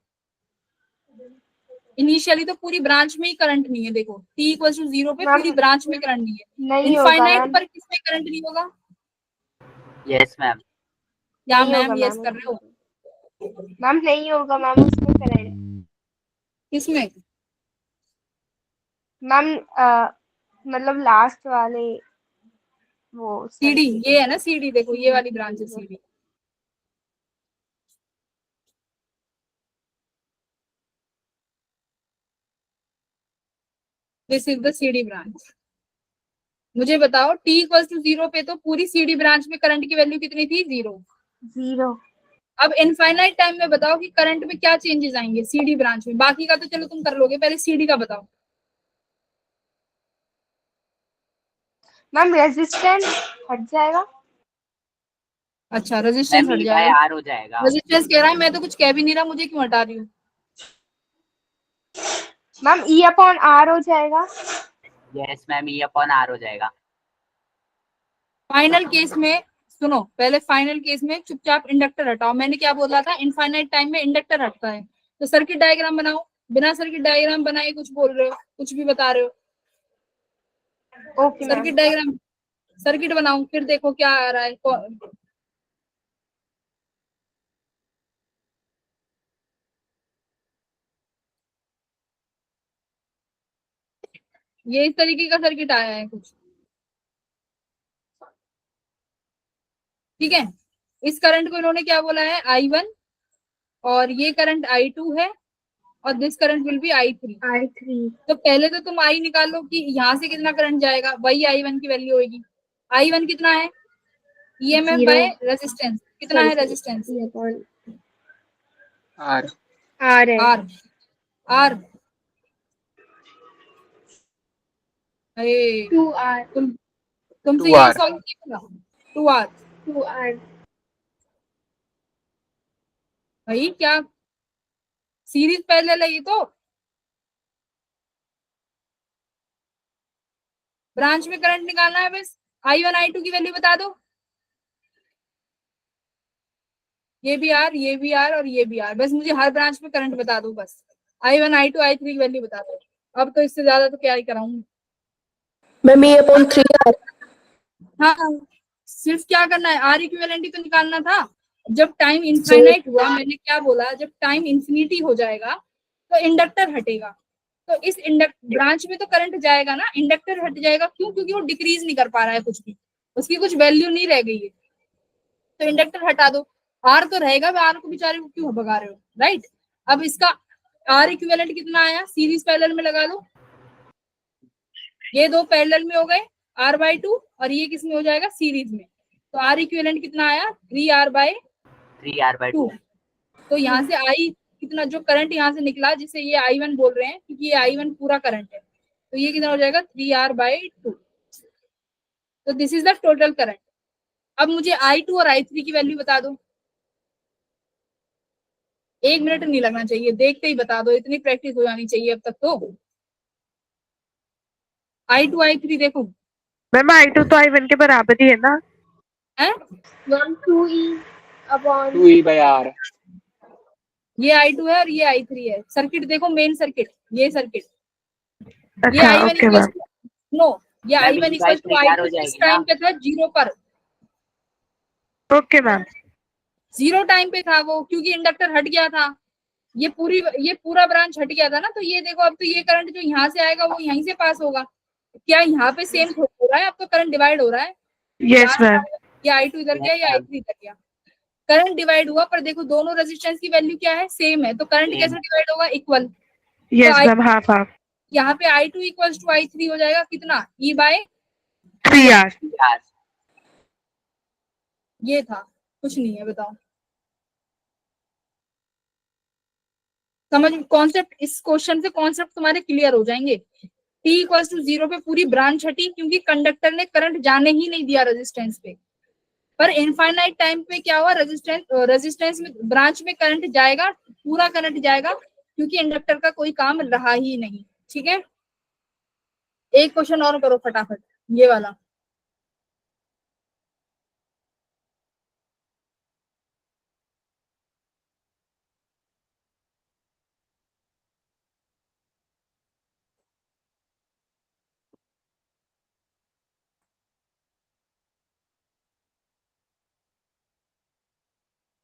इनिशियली तो पूरी ब्रांच में ही करंट नहीं है। देखो T इक्वल टू जीरो पे मैम, पूरी ब्रांच में करंट नहीं है। नहीं होगा इनफाइनाइट मैम। पर किसमें करंट नहीं होगा? Yes ma'am. या नहीं मैम होगा यस मैम। कर रहे हो? मैम नहीं होगा मैम, उसमें करंट। किसमें? मैम मतलब लास्ट वाले वो CD, ये है ना CD, देखो ये वाली ब्रांच है CD। This is the CD branch. मुझे बताओ T इक्वल टू जीरो पे तो पूरी CD ब्रांच में करंट की वैल्यू कितनी थी? 0। अब इनफाइनाइट टाइम में बताओ कि करंट में क्या चेंजेस आएंगे CD ब्रांच में? बाकी का तो चलो तुम कर लोगे, पहले CD का बताओ। मैम रेजिस्टेंस हट जाएगा। अच्छा, रेजिस्टेंस मैम हट E/R जाएगा। हो जाएगा। रेजिस्टेंस कह रहा है, मैं तो कुछ कह भी नहीं रहा, मुझे क्यों हटा रही हूँ? मैम E/R हो जाएगा। यस मैम, E/R हो जाएगा। फाइनल केस में सुनो, पहले फाइनल केस में चुपचाप इंडक्टर हटाओ। मैंने क्या बोला था? इनफाइनाइट टाइम में इंडक्टर हटता है। तो सर्किट डायग्राम बनाओ। बिना सर्किट डायग्राम बनाए कुछ बोल रहे हो, कुछ भी बता रहे हो। Okay ma'am. Circuit diagram, circuit बनाओ, फिर देखो क्या आ रहा है। ये इस तरीके का सर्किट आया है कुछ। ठीक है, इस करंट को इन्होंने क्या बोला है? I1, और ये करंट I2 है, और this current will be I3। तो पहले तो तुम I निकालो कि यहाँ से कितना करंट जाएगा, वही I1 की वैल्यू होगी। I1 कितना है? EMF by resistance. कितना है रेजिस्टेंस? R। R है। R। R अरे 2R। तुमसे 2R। यही सॉल्व किया था। 2R 2R। भाई क्या सीरीज पैरेलल है ये तो। ब्रांच में करंट निकालना है बस। I1 I2 की वैल्यू बता दो। ये भी R, ये भी R और ये भी R। बस मुझे हर ब्रांच में करंट बता दो बस। I1 I2 I3 की वैल्यू बता दो। अब तो इससे ज्यादा तो क्या ही कराऊंगी। Ma'am E/3R। हाँ, सिर्फ क्या करना है? R इक्विवेलेंट तो निकालना था। जब टाइम इनफाइनाइट हुआ, मैंने क्या बोला? जब टाइम इन्फिनिटी हो जाएगा तो इंडक्टर हटेगा। तो इस ब्रांच में तो करंट जाएगा ना, इंडक्टर हट जाएगा। क्यों? क्योंकि वो डिक्रीज नहीं कर पा रहा है कुछ भी, उसकी कुछ वैल्यू नहीं रह गई है। तो इंडक्टर हटा दो, आर तो रहेगा। आर को बेचारे को क्यों भगा रहे हो? राइट। अब इसका आर इक्विवेलेंट कितना आया? सीरीज पैरेलल में लगा दो। ये दो पैरेलल में हो गए R/2, और ये किस में हो जाएगा? सीरीज में। तो आर इक्विवेलेंट कितना आया? 3R/2। 2। तो यहाँ से आई कितना, जो करंट यहाँ से निकला जिसे ये I1 बोल रहे हैं, क्योंकि ये I1 पूरा करंट है, तो ये कितना हो जाएगा 3R/2। तो this is the total current. अब मुझे I2 और I3 की वैल्यू बता दो। 1 मिनट नहीं लगना चाहिए, देखते ही बता दो, इतनी प्रैक्टिस हो जानी चाहिए अब तक तो। I2 I3 देखो मैम I2 तो I1 के बराबर ही है ना। है, मैम 2E अपॉन 2E/R। ये I2 है और ये I3 है। सर्किट देखो, मेन सर्किट, ये सर्किट, ये अच्छा I1 okay equal ma'am. Two no, ये मैम, I1 इनकी इक्वल बात टू बेकार हो I2 इस जाएगी टाइम ना। पे था 0 पर, ओके मैम। 0 टाइम पे था वो, क्योंकि इंडक्टर हट गया था, ये पूरा ब्रांच हट गया था ना। तो ये देखो, अब तो ये करंट जो यहाँ से आएगा वो यहीं से पास होगा। क्या यहाँ पे सेम हो रहा है? अब तो करंट डिवाइड हो रहा है। Yes ma'am. ये I2 इधर गया, ये I3 इधर गया, करंट डिवाइड हुआ। पर देखो दोनों रेजिस्टेंस की वैल्यू क्या है, सेम है, तो करंट कैसे डिवाइड होगा, equal. Yes ma'am, half half. यहाँ पे I2 इक्वल टू I3 हो जाएगा कितना, E/3R। 3R। ये था, कुछ नहीं है, बताओ। समझ कॉन्सेप्ट, इस क्वेश्चन से कॉन्सेप्ट तुम्हारे क्लियर हो जाएंगे। T इक्वल टू 0 पे पूरी ब्रांच हटी, क्योंकि कंडक्टर ने करंट जाने ही नहीं दिया रेजिस्टेंस पे। पर इनफाइनाइट टाइम पे क्या हुआ, रेजिस्टेंस में, ब्रांच में करंट जाएगा, पूरा करंट जाएगा, क्योंकि इंडक्टर का कोई काम रहा ही नहीं। ठीक है, एक क्वेश्चन और करो फटाफट, ये वाला।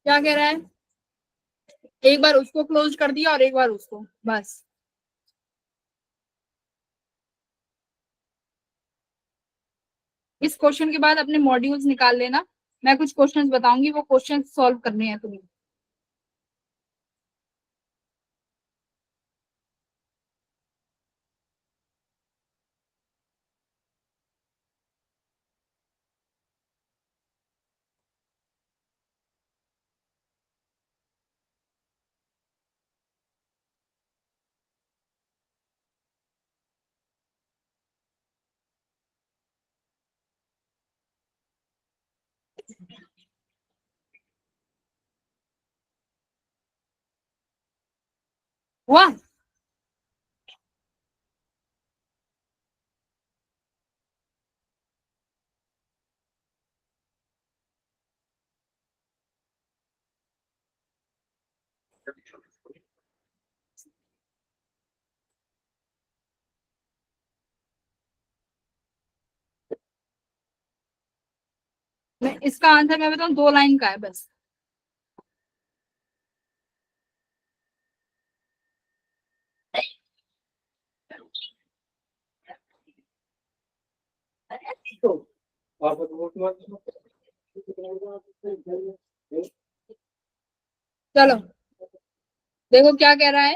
क्या कह रहा है, एक बार उसको क्लोज कर दिया और एक बार उसको, बस। इस क्वेश्चन के बाद अपने मॉड्यूल्स निकाल लेना, मैं कुछ क्वेश्चंस बताऊंगी, वो क्वेश्चंस सॉल्व करने हैं तुम्हें। हुआ, मैं इसका आंसर मैं बताऊं, 2 लाइन का है बस। चलो देखो क्या कह रहा है,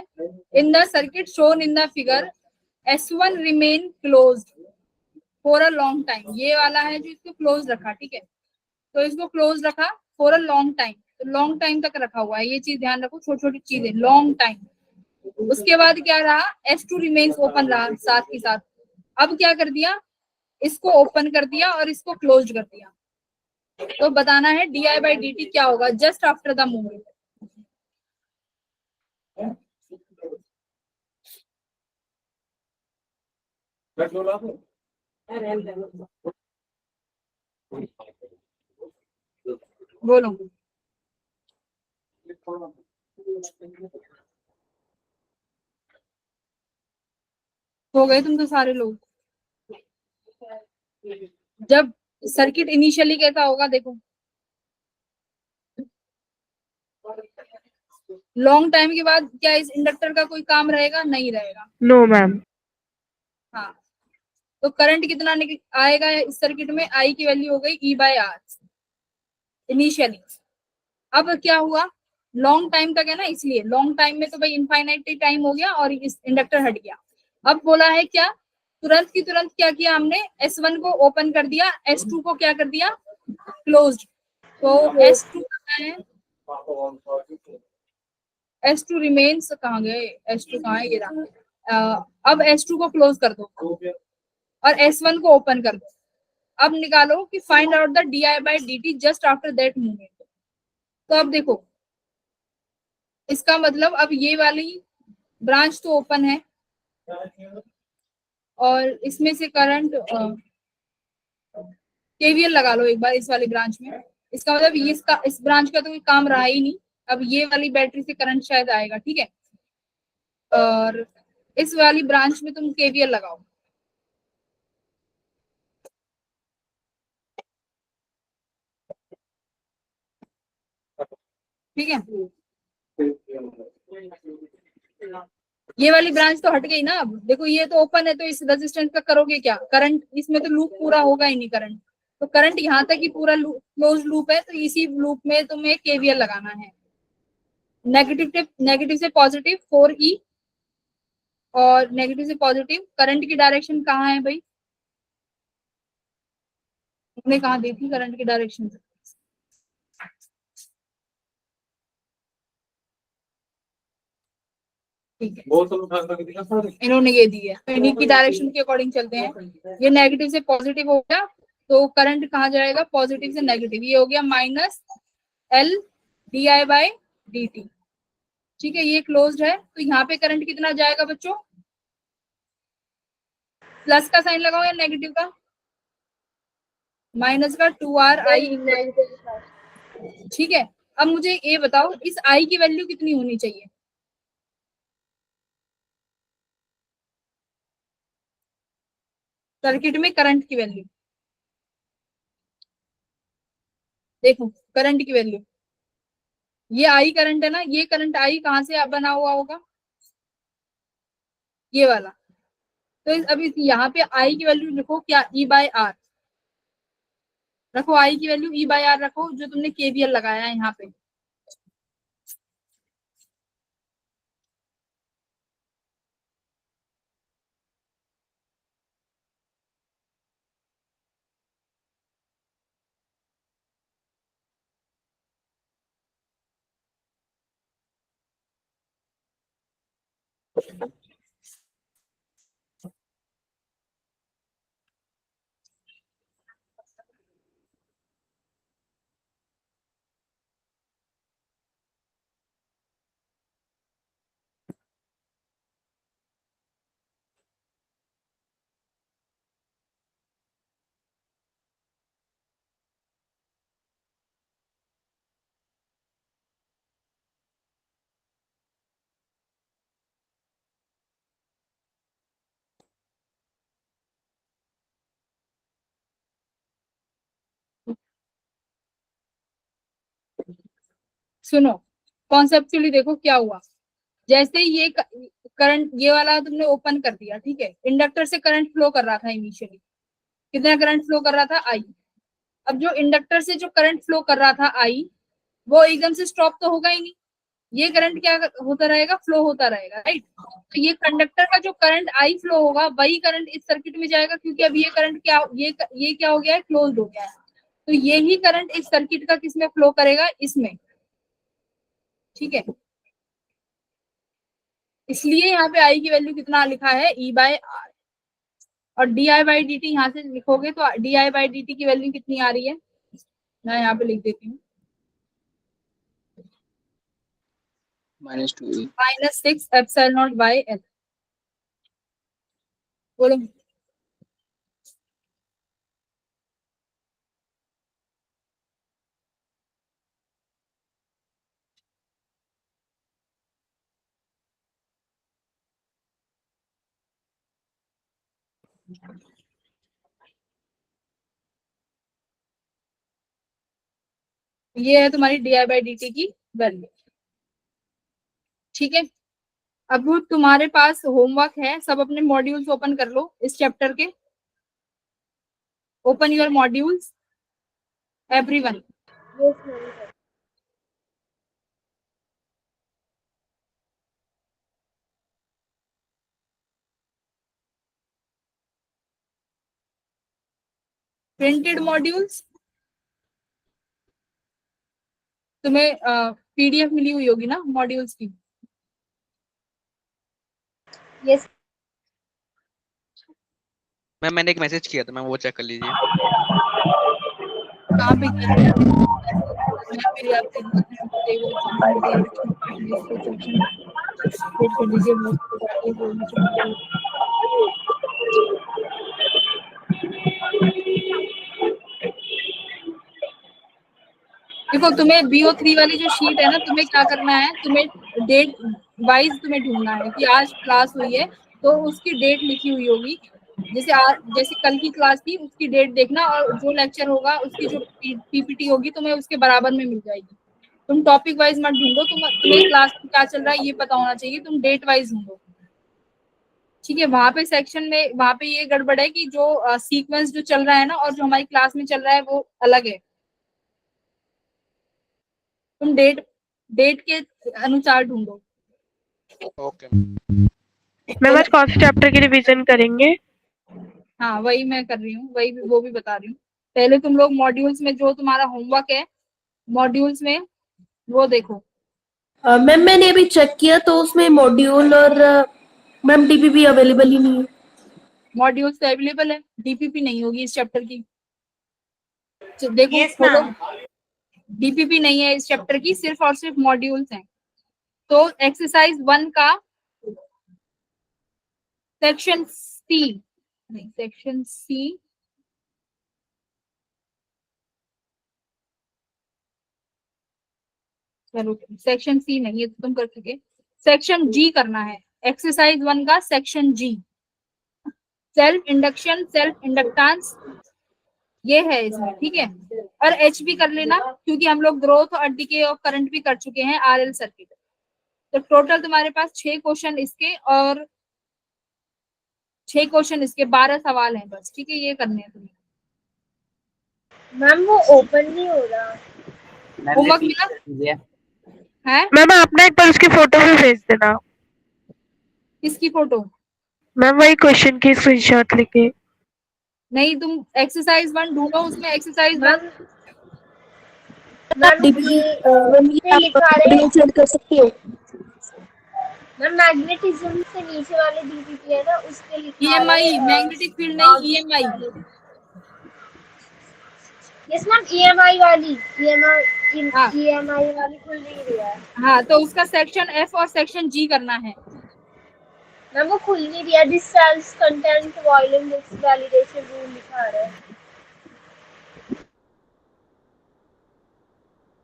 इन the circuit shown in the figure S1 remain closed for a long time. ये वाला है जो इसको क्लोज रखा, ठीक है, तो इसको क्लोज रखा फॉर अ लॉन्ग टाइम, तो लॉन्ग टाइम तक रखा हुआ है, ये चीज ध्यान रखो, छोटी छोटी चीजें, लॉन्ग टाइम। उसके बाद क्या रहा, S2 रिमेन्स ओपन रहा साथ ही साथ। अब क्या कर दिया, इसको ओपन कर दिया और इसको क्लोज कर दिया। तो बताना है di/dt क्या होगा जस्ट आफ्टर द मूवमेंट। बोलो, हो गए तुम तो सारे लोग। जब सर्किट इनिशियली कैसा होगा देखो, लॉन्ग टाइम के बाद क्या इस इंडक्टर का कोई काम रहेगा, नहीं रहेगा। No ma'am. हाँ, तो करंट कितना आएगा इस सर्किट में, आई की वैल्यू हो गई E/R इनिशियली। अब क्या हुआ, लॉन्ग टाइम तक है ना, इसलिए लॉन्ग टाइम में तो भाई इनफाइनाइट टाइम हो गया और इस इंडक्टर हट गया। अब बोला है क्या, तुरंत की तुरंत क्या किया हमने, S1 को ओपन कर दिया, S2 को क्या कर दिया, क्लोज्ड। तो S2 है S2 रिमेन्स कहाँ गए, S2 कहाँ है, ये रहा। अब S2 को क्लोज कर दो और S1 को ओपन कर दो। अब निकालो कि find out the di by dt just after that movement. तो अब देखो, इसका मतलब अब ये वाली ब्रांच तो ओपन है और इसमें से करंट केवीएल लगा लो एक बार इस वाली ब्रांच में। इसका मतलब ये इस ब्रांच का तो कोई काम रहा ही नहीं। अब ये वाली बैटरी से करंट शायद आएगा, ठीक है, और इस वाली ब्रांच में तुम केवीएल लगाओ। ठीक है, ये वाली ब्रांच तो हट गई ना। अब देखो ये तो ओपन है, तो इस रेजिस्टेंस का करोगे क्या, करंट इसमें तो लूप पूरा होगा ही नहीं करंट। तो करंट यहाँ तक ही पूरा क्लोज लूप है, तो इसी लूप में तुम्हें केवीएल लगाना है। नेगेटिव से पॉजिटिव 4e और नेगेटिव से पॉजिटिव। करंट की डायरेक्शन कहाँ है भाई, तुमने कहाँ दी थी करंट की डायरेक्शन? ठीक है, इन्होंने ये दी है, तो इन्हीं की डायरेक्शन के अकॉर्डिंग चलते हैं। ये नेगेटिव से पॉजिटिव हो गया, तो करंट कहाँ जाएगा, पॉजिटिव से नेगेटिव। ये हो गया minus L di by dt। ठीक है, ये क्लोज्ड है, तो यहाँ पे करंट कितना जाएगा बच्चों, प्लस का साइन लगाओ या नेगेटिव का, माइनस का 2RI। ठीक है, अब मुझे ये बताओ इस I की वैल्यू कितनी होनी चाहिए, सर्किट में करंट की वैल्यू देखो। करंट की वैल्यू, ये I करंट है ना, ये करंट I कहाँ से बना हुआ होगा, ये वाला। तो अभी यहाँ पे I की वैल्यू लिखो क्या, E by R रखो, I की वैल्यू E by R रखो, जो तुमने KVL लगाया है यहाँ पे। सुनो, कॉन्सेप्चुअली देखो क्या हुआ। जैसे ये करंट ये वाला तुमने ओपन कर दिया, ठीक है, इंडक्टर से करंट फ्लो कर रहा था इनिशियली, कितना करंट फ्लो कर रहा था, I। अब जो इंडक्टर से जो करंट फ्लो कर रहा था I, वो एकदम से स्टॉप तो होगा ही नहीं, ये करंट क्या होता रहेगा, फ्लो होता रहेगा, राइट। तो ये कंडक्टर का जो करंट I फ्लो होगा, वही करंट इस सर्किट में जाएगा, क्योंकि अब ये करंट क्या, ये क्या हो गया है, क्लोज हो गया है। तो यही करंट इस सर्किट का किसमें फ्लो करेगा, इसमें। ठीक है, इसलिए यहाँ पे I की वैल्यू कितना लिखा है, E by R। और di by dt यहाँ से लिखोगे तो di by dt की वैल्यू कितनी आ रही है, मैं यहाँ पे लिख देती हूँ, -2e -6 epsilon not bye L। बोलो, ये है तुम्हारी di by dt की वैल्यू। ठीक है, अब तुम्हारे पास होमवर्क है, सब अपने मॉड्यूल्स ओपन कर लो इस चैप्टर के। Open your modules everyone. Yes, ma'am. Printed modules, तुम्हें पीडीएफ मिली हुई होगी ना मॉड्यूल्स की? यस मैम मैंने एक मैसेज किया था मैम, वो चेक कर लीजिए। कहाँ पे किया? मैं मेरी आपसे कर लीजिए देखो, तुम्हें BO3 वाली जो शीट है ना, तुम्हें क्या करना है, तुम्हें डेट वाइज तुम्हें ढूंढना है कि आज क्लास हुई है तो उसकी डेट लिखी हुई होगी। जैसे आज, जैसे कल की क्लास थी उसकी डेट देखना, और जो लेक्चर होगा उसकी जो पीपीटी होगी तुम्हें उसके बराबर में मिल जाएगी। तुम टॉपिक वाइज मत ढूंढो, तुम्हें क्लास में क्या चल रहा है ये पता होना चाहिए, तुम डेट वाइज ढूंढो। ठीक है, वहां पे सेक्शन में वहां पे ये गड़बड़ है कि जो सीक्वेंस जो चल रहा है ना और जो हमारी क्लास में चल रहा है वो अलग है। तुम डेट के अनुसार ढूंढो। ओके मैम आज कौन से चैप्टर की रिवीजन करेंगे? हाँ वही मैं कर रही हूँ, वही वो भी बता रही हूँ। पहले तुम लोग मॉड्यूल्स में जो तुम्हारा होमवर्क है मॉड्यूल्स में वो देखो। मैम मैंने अभी चेक किया तो उसमें मॉड्यूल और मैम डीपीपी अवेलेबल ही नहीं है। मॉड्यूल्स तो अवेलेबल है, डीपीपी नहीं होगी इस चैप्टर की। देखो Yes, ma'am. डीपीपी नहीं है इस चैप्टर की, सिर्फ और सिर्फ मॉड्यूल्स हैं। तो एक्सरसाइज 1 का सेक्शन सी, नहीं सेक्शन सी, चलो सेक्शन सी नहीं है तो तुम कर सके, सेक्शन जी करना है। एक्सरसाइज 1 का सेक्शन जी, सेल्फ इंडक्शन सेल्फ इंडक्टेंस ये है इसमें, ठीक है। और एच भी कर लेना क्योंकि हम लोग ग्रोथ और डीके ऑफ करंट भी कर चुके हैं आरएल सर्किट। तो टोटल तुम्हारे पास 6 क्वेश्चन इसके और 6 क्वेश्चन इसके, 12 सवाल हैं बस, ठीक है। ये करने हैं तुम्हें। मैम वो ओपन नहीं हो रहा। होमवर्क मिला है? मैम आप ना एक बार उसकी फोटो भी भेज देना। किसकी फोटो? मैम वही क्वेश्चन की स्क्रीनशॉट लेके। नहीं, तुम एक्सरसाइज 1 ढूंढो, उसमें एक्सरसाइज 1 मैम डीपीपी ये लिखा है वीडियो सेंड कर सकती हो? मैम मैग्नेटिज्म से नीचे वाले डीपीपी है ना उसके लिखा है ईएमआई, मैग्नेटिक फील्ड नहीं, ईएमआई। यस मैम ईएमआई वाली हाँ। ईएमआई वाली खुल नहीं रही है। हाँ तो उसका सेक्शन एफ और सेक्शन जी करना है। मैम वो खुल नहीं रही है। This sales content volume this validation rule लिखा है।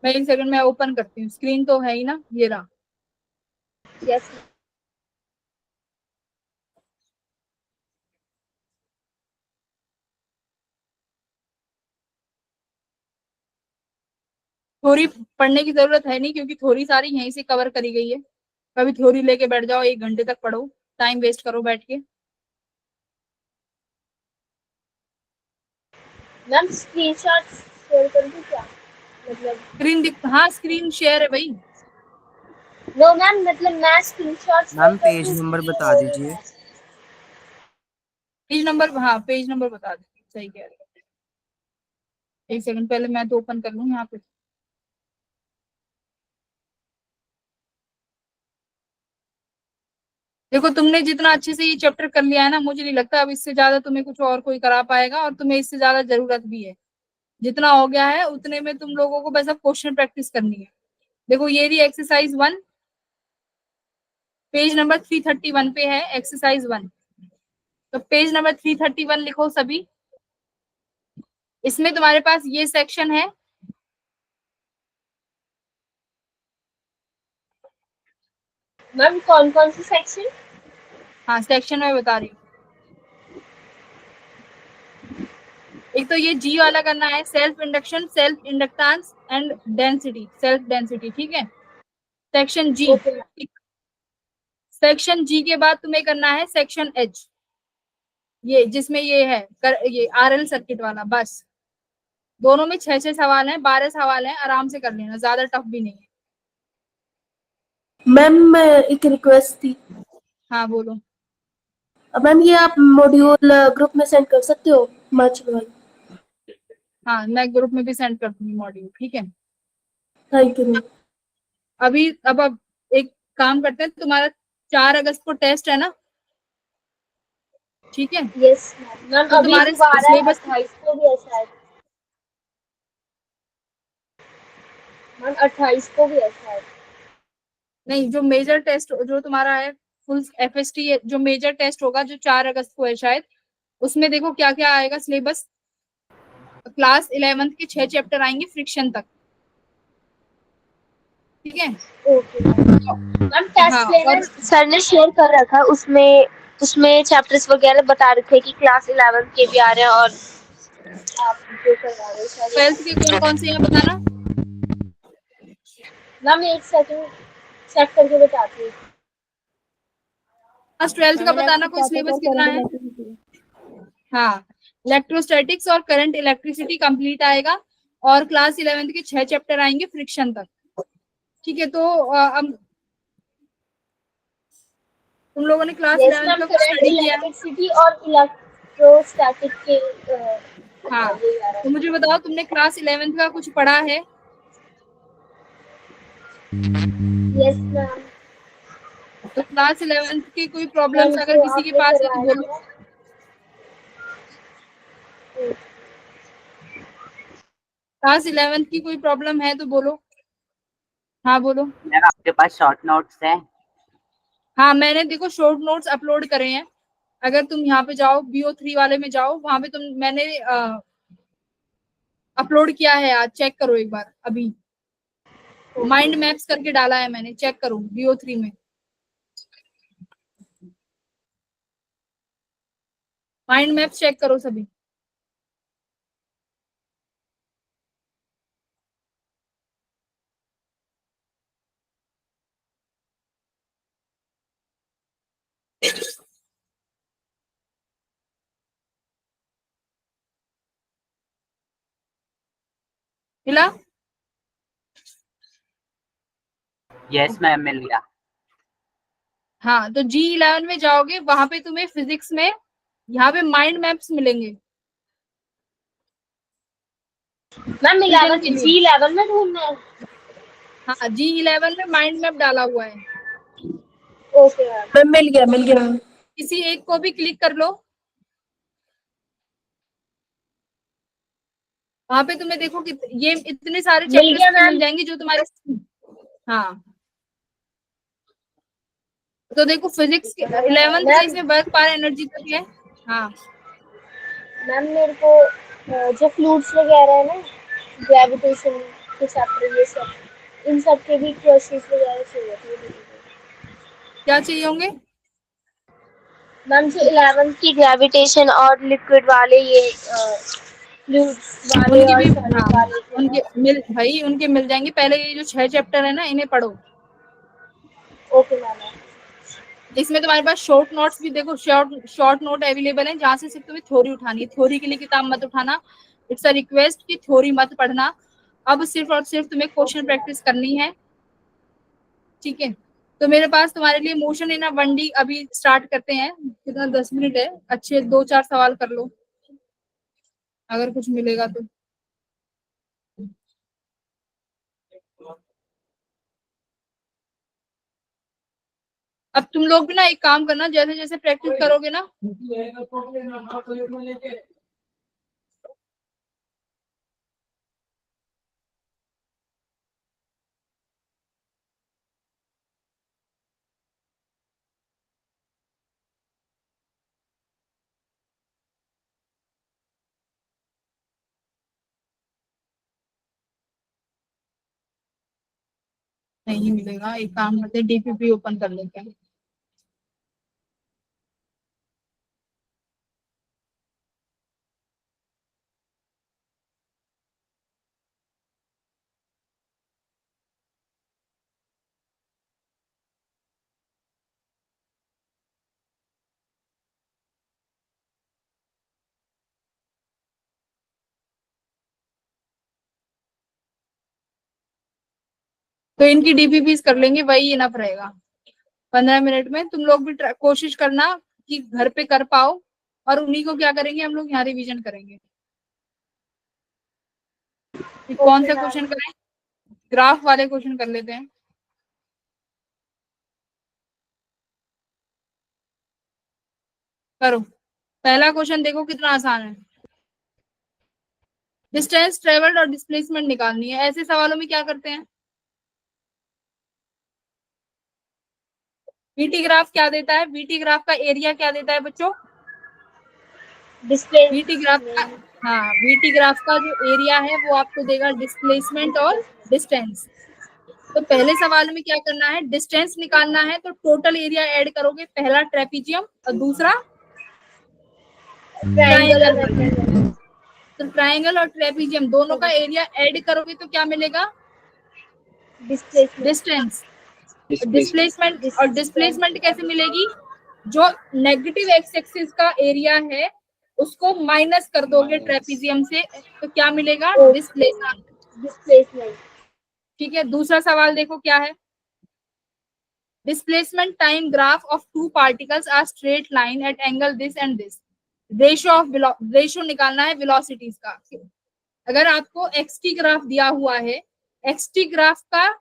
मैं एक सेकंड में ओपन करती हूँ, स्क्रीन तो है ही ना, ये रहा। यस थ्योरी पढ़ने की जरूरत है नहीं क्योंकि थ्योरी सारी यहीं से कवर करी गई है। कभी थ्योरी लेके बैठ जाओ 1 घंटे तक पढ़ो, टाइम वेस्ट करो बैठ के। मैम स्क्रीनशॉट शेयर कर दूं क्या? मतलब स्क्रीन दिख, हाँ स्क्रीन शेयर है भाई। नो मैम मतलब मैं स्क्रीनशॉट मैम पेज नंबर बता दीजिए। पेज नंबर, हाँ पेज नंबर बता दीजिए, सही कह रहे हो। एक सेकंड पहले मैं तो ओपन कर लूँ यहाँ पे। देखो तुमने जितना अच्छे से ये चैप्टर कर लिया है ना, मुझे नहीं लगता अब इससे ज्यादा तुम्हें कुछ और कोई करा पाएगा, और तुम्हें इससे ज्यादा जरूरत भी है। जितना हो गया है उतने में तुम लोगों को बस अब क्वेश्चन प्रैक्टिस करनी है। देखो ये रही एक्सरसाइज 1, पेज नंबर 331 पे है एक्सरसाइज 1। तो पेज नंबर 331 लिखो सभी। इसमें तुम्हारे पास ये सेक्शन है, मैम कौन कौन से सेक्शन? हाँ सेक्शन में बता रही हूँ। एक तो ये जी वाला करना है, self induction self inductance and density, self density, ठीक है। सेक्शन जी। सेक्शन जी के बाद तुम्हें करना है सेक्शन एच, ये जिसमें ये है ये आरएल सर्किट वाला। बस दोनों में 6-6 सवाल हैं, 12 सवाल हैं, आराम से कर लेना, ज्यादा टफ भी नहीं है। मैम एक रिक्वेस्ट थी। हाँ बोलो। मैम ये आप मॉड्यूल ग्रुप में सेंड कर सकते हो हिमाचल वाले? हाँ मैं ग्रुप में भी सेंड कर दूंगी मॉड्यूल, ठीक है। Thank you ma'am. अभी अब एक काम करते हैं, तुम्हारा 4 अगस्त को टेस्ट है ना, ठीक है? Yes ma'am. तो अभी तुम्हारे दोबारा सिलेबस 28 को भी है शायद। मैम 28 को भी है शायद। नहीं, जो मेजर टेस्ट जो तुम्हारा है फुल FST, जो मेजर टेस्ट होगा जो 4 अगस्त को है शायद, उसमें देखो क्या क्या आएगा सिलेबस। क्लास 11th के 6 चैप्टर आएंगे फ्रिक्शन तक, ठीक है? Okay ma'am. टेस्ट हाँ, प्लानर और सर ने शेयर कर रखा है, उसमें उसमें चैप्टर्स वगैरह बता रखे हैं कि क्लास 11 के भी आ रहे हैं, और आप जो करवा रहे हो शायद। 12th के कौन कौन से हैं बताना। मैम एक सेकंड चेक करके बताती हूँ। क्लास 12th का बताना कोई सिलेबस कितना है। हाँ, इलेक्ट्रोस्टैटिक्स और करंट इलेक्ट्रिसिटी कंप्लीट आएगा, और क्लास 11th के 6 चैप्टर आएंगे फ्रिक्शन तक, ठीक है? तो अब तुम लोगों ने क्लास यस 11th मैम। का कुछ करंट स्टडी किया है? इलेक्ट्रिसिटी और इलेक्ट्रोस्टैटिक के हाँ, यही आ रहा तो मुझे बताओ तुमने क्लास 11th का कुछ पढ़ा है? है। Yes ma'am. तो क्लास 11th की कोई प्रॉब्लम्स मैम अगर जो किसी के आपने पास है तो करवाया बोलो। था। क्लास 11th की कोई प्रॉब्लम है तो बोलो। हाँ बोलो। मैम आपके पास शॉर्ट नोट्स हैं? हाँ, मैंने देखो शॉर्ट नोट्स अपलोड करे हैं। अगर तुम यहाँ पे जाओ BO3 वाले में जाओ, वहां पे मैंने अपलोड किया है आज, चेक करो एक बार। अभी माइंड मैप्स करके डाला है मैंने, चेक करो BO3 में। माइंड मैप्स चेक करो सभी। मिला? यस मैम मिल गया। हाँ, तो G11 में जाओगे, वहां पे तुम्हें फिजिक्स में यहाँ पे माइंड मैप्स मिलेंगे। मैम फ्यूजन के लिए। G11 में ढूंढना है। हाँ, G11 में माइंड मैप डाला हुआ है। Okay ma'am. मैम मिल गया मैम। किसी एक को भी क्लिक कर लो, वहां पे तुम्हें देखो कि ये इतने सारे मिल चैप्टर्स गया मिल मैम। जाएंगे जो तुम्हारे। हाँ, तो देखो फिजिक्स 11th का इसमें वर्क पावर एनर्जी तक है। हाँ, मैम मेरे को जो फ्लूइड्स वगैरह है ना, ग्रेविटेशन के चैप्टर, ये सब इन सब के भी क्वेश्चंस वगैरह चाहिए थे। क्या चाहिए होंगे? मैम जो 11th की ग्रेविटेशन और लिक्विड वाले, ये फ्लूइड्स वाले उनके और भी, सॉलिड हाँ, वाले थे उनके मैम। मिल भाई, उनके मिल जाएंगे। पहले ये जो 6 चैप्टर है ना, इन्हें पढ़ो। Okay ma'am. इसमें तुम्हारे पास शॉर्ट नोट्स भी देखो, शॉर्ट नोट अवेलेबल है, जहां से सिर्फ तुम्हें थ्योरी उठानी है। थ्योरी के लिए किताब मत उठाना, इट्स अ रिक्वेस्ट कि थ्योरी मत पढ़ना। अब सिर्फ और सिर्फ तुम्हें क्वेश्चन प्रैक्टिस करनी है, ठीक है? तो मेरे पास तुम्हारे लिए मोशन इन अ 1D अभी स्टार्ट करते हैं। कितना, 10 मिनट है, अच्छे 2-4 सवाल कर लो अगर कुछ मिलेगा तो। अब तुम लोग भी ना एक काम करना, जैसे जैसे प्रैक्टिस करोगे ना, नहीं मिलेगा। एक काम करते हैं, DPP ओपन कर लेते हैं। तो इनकी DPPs कर लेंगे, वही इनफ रहेगा। 15 मिनट में तुम लोग भी कोशिश करना कि घर पे कर पाओ, और उन्हीं को क्या करेंगे, हम लोग यहाँ रिवीजन करेंगे कि कौन ओके से मैम। क्वेश्चन करें। ग्राफ वाले क्वेश्चन कर लेते हैं। करो, पहला क्वेश्चन देखो कितना आसान है। डिस्टेंस ट्रेवल्ड और डिस्प्लेसमेंट निकालनी है। ऐसे सवालों में क्या करते हैं, वीटी ग्राफ क्या देता है, वीटी ग्राफ का एरिया क्या देता है बच्चों, डिस्प्ले वीटी ग्राफ का, हाँ वीटी ग्राफ का जो एरिया है वो आपको देगा डिस्प्लेसमेंट और डिस्टेंस। तो पहले सवाल में क्या करना है, डिस्टेंस निकालना है, तो टोटल एरिया ऐड करोगे, पहला ट्रेपीजियम और दूसरा ट्राइंगल। तो ट्राइंगल और ट्रेपीजियम दोनों का एरिया ऐड करोगे तो क्या मिलेगा, डिस्टेंस। डिस्प्लेसमेंट, और डिस्प्लेसमेंट कैसे मिलेगी, जो नेगेटिव एक्स एक्सिस का एरिया है उसको माइनस कर दोगे ट्रेपीजियम से, तो क्या मिलेगा, डिस्प्लेसमेंट। ठीक है, दूसरा सवाल देखो क्या है, displacement time graph of two particles are straight line at angle this and this. Ratio निकालना है वेलोसिटीज का। अगर आपको एक्सटी ग्राफ दिया हुआ है, एक्सटी ग्राफ का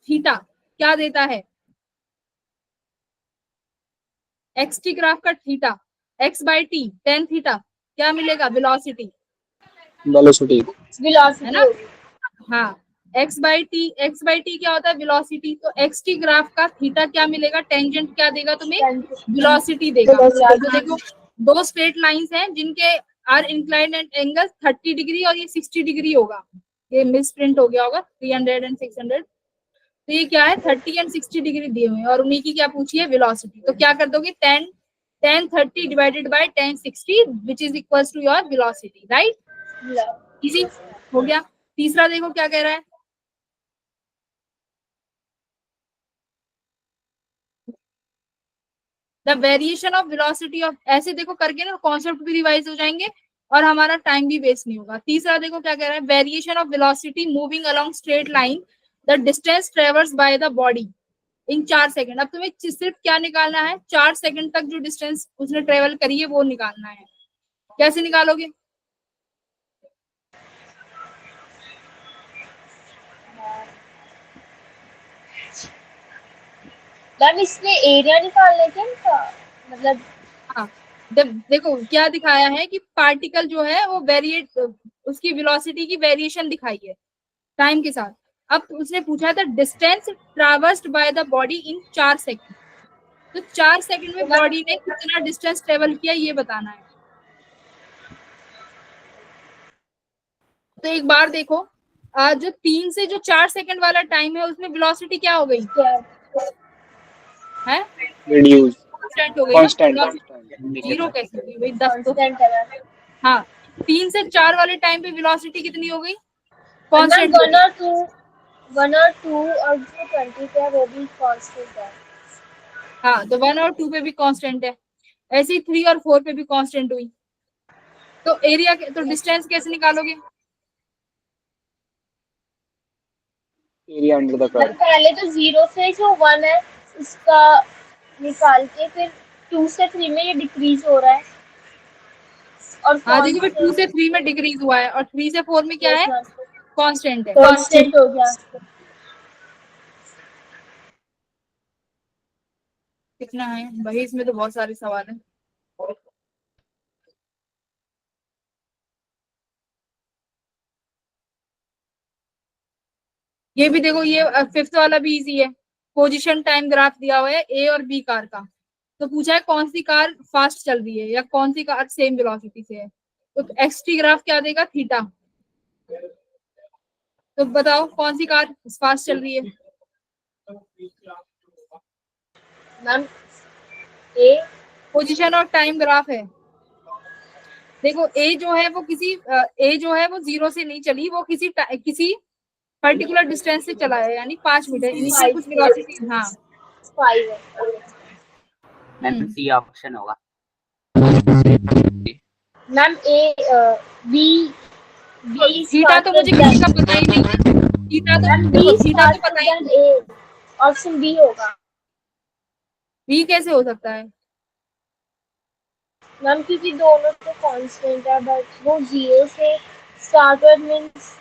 थीटा क्या देता है, एक्सटी ग्राफ का theta x by T tan theta क्या मिलेगा, वेलोसिटी है ना। हाँ, एक्स बाई टी क्या होता है, वेलोसिटी। तो एक्स टी ग्राफ का थीटा क्या मिलेगा, टेंजेंट क्या देगा तुम्हें, वेलोसिटी देगा। तो देखो दो स्ट्रेट लाइंस हैं जिनके आर इंक्लाइंड एट एंगल 30 डिग्री और ये 60 डिग्री होगा, ये मिस प्रिंट हो गया होगा 300 एंड 600। तो ये क्या है, 30 एंड 60 डिग्री दिए हुए हैं और उन्हीं की क्या पूछी है, वेलोसिटी। तो क्या कर दोगे, 10 30 divided by 10 60 which is equal to your velocity, right. Easy हो गया। तीसरा देखो क्या कह रहा है, the variation of velocity of, ऐसे देखो करके ना कॉन्सेप्ट भी रिवाइज हो जाएंगे और हमारा टाइम भी वेस्ट नहीं होगा। तीसरा देखो क्या कह रहा है, variation of velocity moving along straight line the distance ट्रेवर्स bye the body in 4 second. अब तुम्हें सिर्फ क्या निकालना है, 4 सेकंड तक जो डिस्टेंस उसने ट्रेवल करी है वो निकालना है। कैसे निकालोगे, मैम इसमें एरिया निकालना है क्या इनका, मतलब हाँ देखो क्या दिखाया है कि पार्टिकल जो है वो वेरिएट, उसकी वेलोसिटी की वेरिएशन दिखाई है टाइम के साथ। अब उसने पूछा था distance traversed by the body in 4 second. तो 4 सेकंड में बॉडी ने कितना डिस्टेंस ट्रेवल किया ये बताना है। तो एक बार देखो, जो 3 से जो 4 सेकंड वाला टाइम है उसमें वेलोसिटी क्या हो गई है, रिड्यूस, कांस्टेंट हो गई, जीरो कैसे हुई भाई, 10 तो हाँ 3 से 4 वाले टाइम पे वेलोसिटी कितनी हो गई, कांस्टेंट। 1 और 2 और जो 20 पे है वो भी कांस्टेंट है। हाँ तो 1 और 2 पे भी कांस्टेंट है, ऐसे ही 3 और 4 पे भी कांस्टेंट हुई। तो एरिया, तो डिस्टेंस कैसे निकालोगे, एरिया अंडर द कर्व। पहले तो 0 से जो 1 है उसका निकाल के फिर 2 से 3 में ये डिक्रीज हो रहा है और हाँ देखो 2 से 3 में डिक्रीज हुआ है और 3 से 4 में क्या है, कांस्टेंट है। कांस्टेंट हो गया। कितना है भाई, इसमें तो बहुत सारे सवाल हैं। ये भी देखो, ये 5th वाला भी इजी है। पोजीशन टाइम ग्राफ दिया हुआ है ए और बी कार का, तो पूछा है कौन सी कार फास्ट चल रही है या कौन सी कार सेम वेलोसिटी से है। तो एक्सटी ग्राफ क्या देगा, थीटा। तो बताओ कौन सी कार फास्ट चल रही है, मैम ए। पोजीशन और टाइम ग्राफ है। देखो ए जो है वो 0 से नहीं चली, वो किसी पर्टिकुलर डिस्टेंस से चला है, यानी 5 मीटर, इनकी कुछ वेलोसिटी। हाँ 5 है मैम सी ऑप्शन होगा। मैम ए बी थीटा तो मुझे किसी का पता ही नहीं है, थीटा तो पता ही नहीं। ऑप्शन बी होगा। बी कैसे हो सकता है मैम क्योंकि दोनों तो कांस्टेंट है, बट वो 0 से स्टार्ट मींस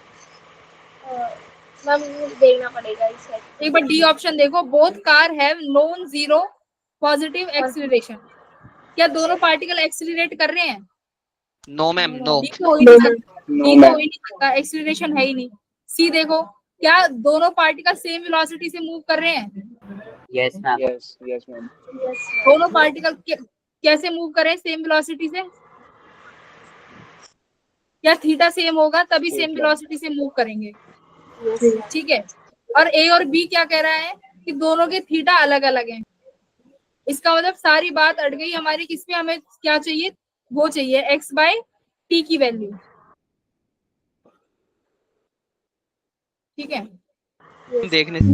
मैम देखना पड़ेगा इस साइड। एक बार डी ऑप्शन देखो, both car have non zero positive acceleration. क्या दोनों पार्टिकल एक्सीलरेट कर रहे हैं? No ma'am, no. डी तो हो ही नहीं सकता, No, डी तो हो ma'am. ही नहीं सकता, एक्सीलरेशन है ही नहीं। सी देखो, क्या दोनों पार्टिकल सेम वेलोसिटी से मूव कर रहे हैं? Yes ma'am. Yes, ma'am. दोनों पार्टिकल कैसे मूव कर रहे हैं सेम वेलोसिटी से? क्या थीटा सेम होगा तभी Yes, सेम ma'am. वेलोसिटी से मूव करेंगे। ठीक है, और ए और बी क्या कह रहा है कि दोनों के थीटा अलग अलग हैं। इसका मतलब सारी बात अट गई हमारी किस पे, हमें क्या चाहिए, वो चाहिए x बाय टी की वैल्यू। ठीक है, देखने तो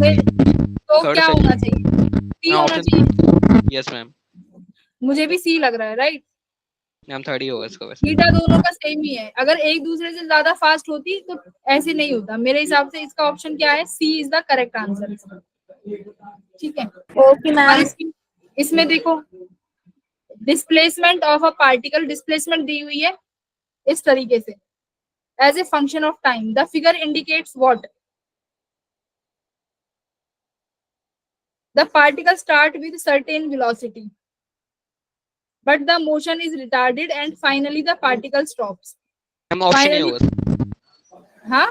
Third क्या section. होना चाहिए? टी हाँ, होना option- चाहिए। Yes ma'am. मुझे भी सी लग रहा है, राइट। मैम 30 होगा इसका वैसे। थीटा दोनों का सेम ही है, अगर एक दूसरे से ज्यादा फास्ट होती तो ऐसे नहीं होता। मेरे हिसाब से इसका ऑप्शन क्या है, C is the correct answer. ठीक है, ओके और इसमें देखो displacement of a particle, displacement दी हुई है इस तरीके से, as a function of time the figure indicates what, the particle start with certain velocity but the motion is retarded and finally the particle stops. Ma'am option A Finally- होगा। हाँ,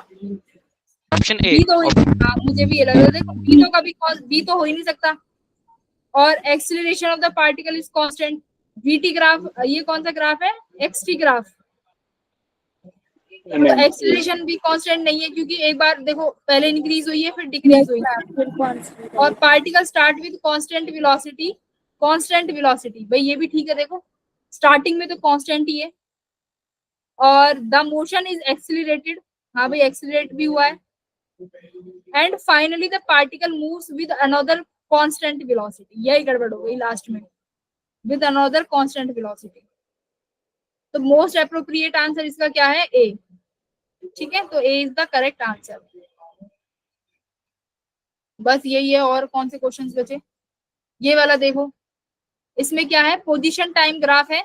option A. B तो हाँ, मुझे भी ये लग रहा है। देखो बी तो कभी बी तो हो ही नहीं सकता, और acceleration of the particle is constant. VT graph, ये कौन सा ग्राफ है, एक्सटी ग्राफ, तो Ma'am. एक्सीलरेशन भी कांस्टेंट नहीं है, क्योंकि एक बार देखो पहले इंक्रीज हुई है फिर डिक्रीज हुई है, और particle start with constant velocity. Constant velocity भाई ये भी ठीक है, देखो स्टार्टिंग में तो कांस्टेंट ही है, और द मोशन इज एक्सीलरेटेड, हाँ भाई एक्सीलरेट भी हुआ है, and finally the particle moves with another constant velocity. यही गड़बड़ हो गई लास्ट में, विद अनदर कांस्टेंट वेलोसिटी। तो मोस्ट एप्रोप्रिएट आंसर इसका क्या है, ए। ठीक है, तो ए इज द करेक्ट आंसर। बस यही है, और कौन से क्वेश्चंस बचे? ये वाला देखो, इसमें क्या है, पोजीशन टाइम ग्राफ है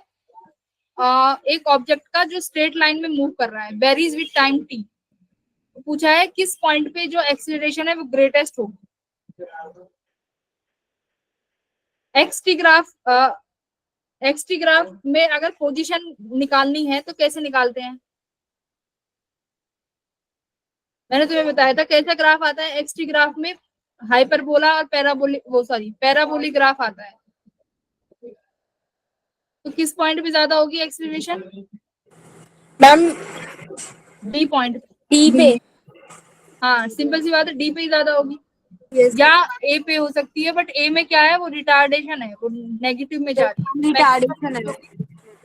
एक ऑब्जेक्ट का जो स्ट्रेट लाइन में मूव कर रहा है, वेरीज विद टाइम टी। पूछा है किस पॉइंट पे जो एक्सीलरेशन है वो ग्रेटेस्ट हो। एक्सटी ग्राफ में अगर पोजीशन निकालनी है तो कैसे निकालते हैं? मैंने तुम्हें बताया था कैसा ग्राफ आता है एक्सटी ग्राफ में, हाइपरबोला और पैराबोलिक ग्राफ आता है। तो किस पॉइंट पे ज्यादा होगी acceleration? Ma'am D point, D पे। हाँ सिंपल सी बात है, डी पे ही ज्यादा होगी, या ए पे हो सकती है, बट ए में क्या है, वो रिटार्डेशन है, वो नेगेटिव में जा रही है, रिटार्डेशन है।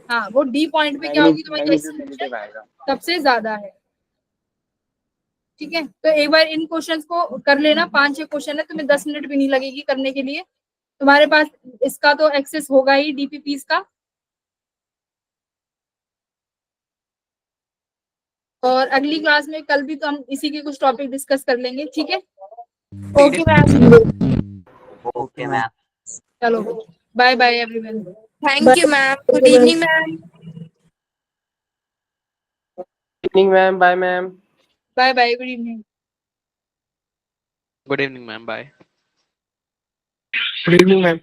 हाँ वो डी पॉइंट पे क्या होगी, तो Magnitude negative आएगा। सबसे ज्यादा है। ठीक है, तो एक बार इन क्वेश्चंस को कर लेना, 5-6 क्वेश्चन है, तुम्हें 10 मिनट भी नहीं लगेगी करने के लिए। तुम्हारे पास इसका तो एक्सेस होगा ही डीपीपीस का, और अगली क्लास में कल भी तो हम इसी के कुछ टॉपिक डिस्कस कर लेंगे। ठीक है, ओके मैम। Okay ma'am. चलो bye bye everyone. Thank you ma'am. Good evening ma'am. Evening ma'am, bye ma'am. Bye bye, good evening. Good evening ma'am, bye. Good evening ma'am.